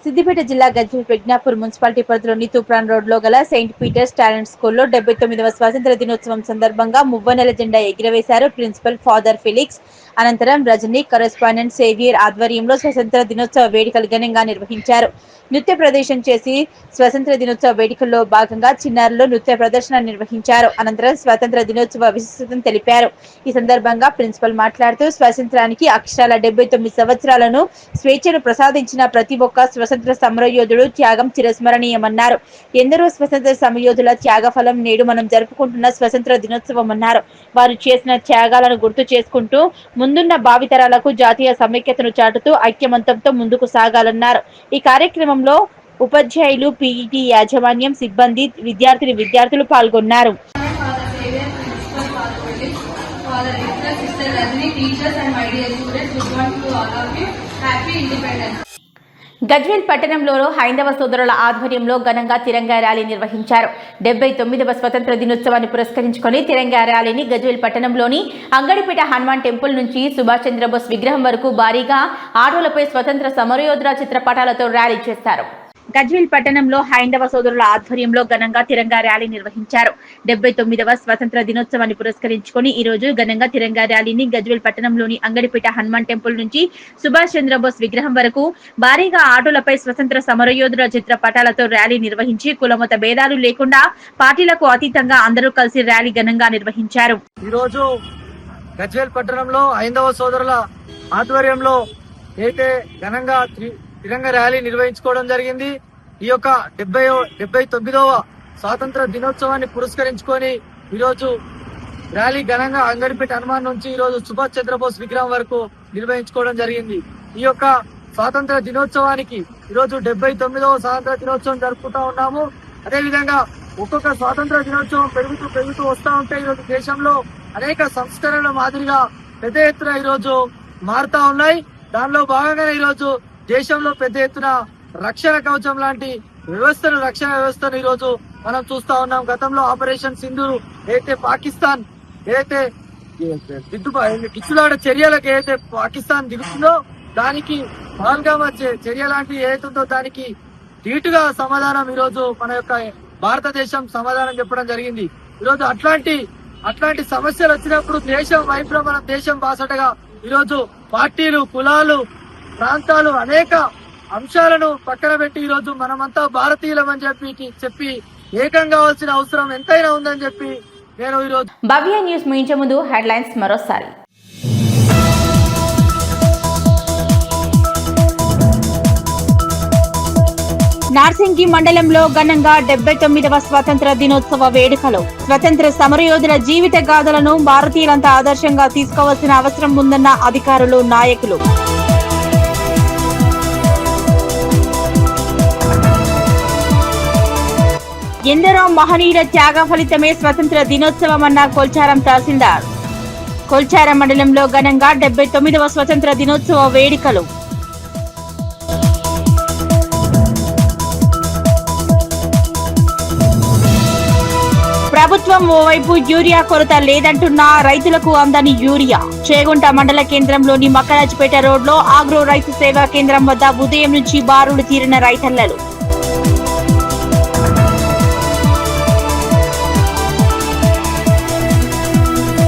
సిద్దిపేట జిల్లా గజ్వేల్ ప్రజ్ఞాపూర్ మున్సిపాలిటీ పరిధిలోని తూప్రాన్ రోడ్లో గల సెయింట్ పీటర్స్ టాలెంట్ స్కూల్లో 79వ స్వాతంత్ర దినోత్సవం సందర్భంగా మువ్వనెల జెండా ఎగురవేశారు ప్రిన్సిపల్ ఫాదర్ ఫిలిక్స్. అనంతరం రజనీ కరెస్పాండెంట్ సేవియర్ ఆధ్వర్యంలో స్వతంత్ర దినోత్సవ వేడుకలు ఘనంగా నిర్వహించారు. నృత్య ప్రదర్శన చేసి స్వతంత్ర దినోత్సవ వేడుకల్లో భాగంగా చిన్నారులు నృత్య ప్రదర్శన నిర్వహించారు. అనంతరం స్వతంత్ర దినోత్సవ విశిష్టతను తెలిపారు. ఈ సందర్భంగా ప్రిన్సిపల్ మాట్లాడుతూ స్వాతంత్రానికి అక్షరాల 79 సంవత్సరాలను స్వేచ్ఛను ప్రసాదించిన ప్రతి ఒక్క స్వతంత్ర సమరయోధుడు త్యాగం చిరస్మరణీయమన్నారు. ఎందరో స్వతంత్ర సమరయోధుల త్యాగఫలం నేడు మనం జరుపుకుంటున్న స్వతంత్ర దినోత్సవం అన్నారు. వారు చేసిన త్యాగాలను గుర్తు చేసుకుంటూ ముందున్న భావితరాలకు జాతీయ సమైక్యతను చాటుతూ ఐక్యమంతంతో ముందుకు సాగాలన్నారు. ఈ కార్యక్రమంలో ఉపాధ్యాయులు, పీఈటీ యాజమాన్యం, సిబ్బంది, విద్యార్థులు పాల్గొన్నారు. Rajni, teachers and my dear students, good morning to all of you. Happy Independence. Gajwel పట్టణంలో హైందవ సోదరుల ఆధ్వర్యంలో ఘనంగా తిరంగా ర్యాలీ నిర్వహించారు. 79వ స్వతంత్ర దినోత్సవాన్ని పురస్కరించుకొని తిరంగా ర్యాలీని గజ్వేల్ పట్టణంలోని అంగడిపేట హనుమాన్ టెంపుల్ నుంచి సుభాష్ చంద్రబోస్ విగ్రహం వరకు భారీగా ఆటోలపై స్వతంత్ర సమరయోధుల చిత్రపటాలతో ర్యాలీ చేశారు. గజ్వేల్ పట్టణంలో హైందవ సోదరుల ఆధ్వర్యంలో ఘనంగా తిరంగా ర్యాలీ నిర్వహించారు. 79వ స్వతంత్ర దినోత్సవాన్ని పురస్కరించుకొని ఈ రోజు ఘనంగా తిరంగా ర్యాలీని గజ్వేల్ పట్టణంలోని అంగడిపేట హనుమాన్ టెంపుల్ నుంచి సుభాష్ చంద్రబోస్ విగ్రహం వరకు భారీగా ఆటోలపై స్వతంత్ర సమరయోధుల చిత్రపటాలతో ర్యాలీ నిర్వహించి కులమత భేదాలు లేకుండా పార్టీలకు అతీతంగా అందరూ కలిసి ర్యాలీ ఘనంగా నిర్వహించారు. ఈ రోజు గజ్వేల్ పట్టణంలో హైందవ సోదరుల ఆధ్వర్యంలో అయితే ఘనంగా తిరంగ ర్యాలీ నిర్వహించుకోవడం జరిగింది. ఈ యొక్క 79వ స్వాతంత్ర దినోత్సవాన్ని పురస్కరించుకొని ఈరోజు ర్యాలీ ఘనంగా అంగడిపేట హనుమాన్ నుంచి ఈరోజు సుభాష్ చంద్రబోస్ విగ్రహం వరకు నిర్వహించుకోవడం జరిగింది. ఈ యొక్క స్వాతంత్ర దినోత్సవానికి ఈరోజు 79వ స్వాతంత్ర దినోత్సవం జరుపుకుంటా ఉన్నాము. అదేవిధంగా ఒక్కొక్క స్వాతంత్ర దినోత్సవం పెరుగుతూ వస్తూ ఉంటే ఈరోజు దేశంలో అనేక సంస్కరణల మాదిరిగా పెద్ద ఎత్తున ఈరోజు మారుతా ఉన్నాయి. దానిలో భాగంగానే ఈరోజు దేశంలో పెద్ద ఎత్తున రక్షణ కవచం లాంటి రక్షణ వ్యవస్థను ఈరోజు మనం చూస్తా ఉన్నాం. గతంలో ఆపరేషన్ సింధూర్ ఏదైతే పాకిస్తాన్ గిచ్చులాడ చర్యలకు ఏదైతే పాకిస్తాన్ దిగుతుందో దానికి పహల్గామా చర్య లాంటి ఏదైతుందో దానికి ధీటుగా సమాధానం ఈరోజు మన యొక్క భారతదేశం సమాధానం చెప్పడం జరిగింది. ఈరోజు అట్లాంటి సమస్యలు వచ్చినప్పుడు దేశం వైపులో మన దేశం బాసటగా ఈరోజు పార్టీలు, కులాలు, ప్రాంతాలు అనేక అంశాలను పక్కన పెట్టి ఈరోజు మనమంతా భారతీయులమని చెప్పి ఏకం కావాల్సిన అవసరం ఎంతైనా ఉందని చెప్పి నేను ఈరోజు భవ్య న్యూస్ ముగించే ముందు హెడ్లైన్స్ మరోసారి. నార్సింగి మండలంలో ఘనంగా 79వ స్వాతంత్ర దినోత్సవ వేడుకలు. స్వతంత్ర సమరయోధుల జీవిత గాథలను భారతీయులంతా ఆదర్శంగా తీసుకోవాల్సిన అవసరం ఉందన్న అధికారులు, నాయకులు. ఎందరో మహనీయుల త్యాగ ఫలితమే స్వతంత్ర దినోత్సవమన్న కొల్చారం తహసీల్దార్. కొల్చారం మండలంలో ఘనంగా 79వ స్వతంత్ర దినోత్సవ వేడుకలు. ప్రభుత్వం ఓవైపు యూరియా కొరత లేదంటున్నా రైతులకు అందని యూరియా. చేగుంట మండల కేంద్రంలోని మక్కరాజపేట రోడ్లో ఆగ్రో రైతు సేవా కేంద్రం వద్ద ఉదయం నుంచి బారులు తీరిన రైతన్నలు.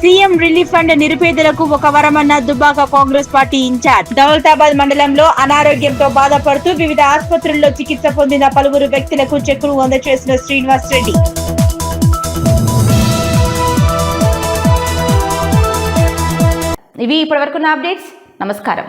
సీఎం రిలీఫ్ ఫండ్ నిరుపేదలకు ఒక వరమన్న దుబ్బాక కాంగ్రెస్ పార్టీ ఇన్ఛార్జ్. దౌలతాబాద్ మండలంలో అనారోగ్యంతో బాధపడుతూ వివిధ ఆసుపత్రుల్లో చికిత్స పొందిన పలువురు వ్యక్తులకు చెక్కులు అందజేసిన శ్రీనివాస్ రెడ్డి. ఇవి ఇప్పటివరకున్న అప్డేట్స్. నమస్కారం.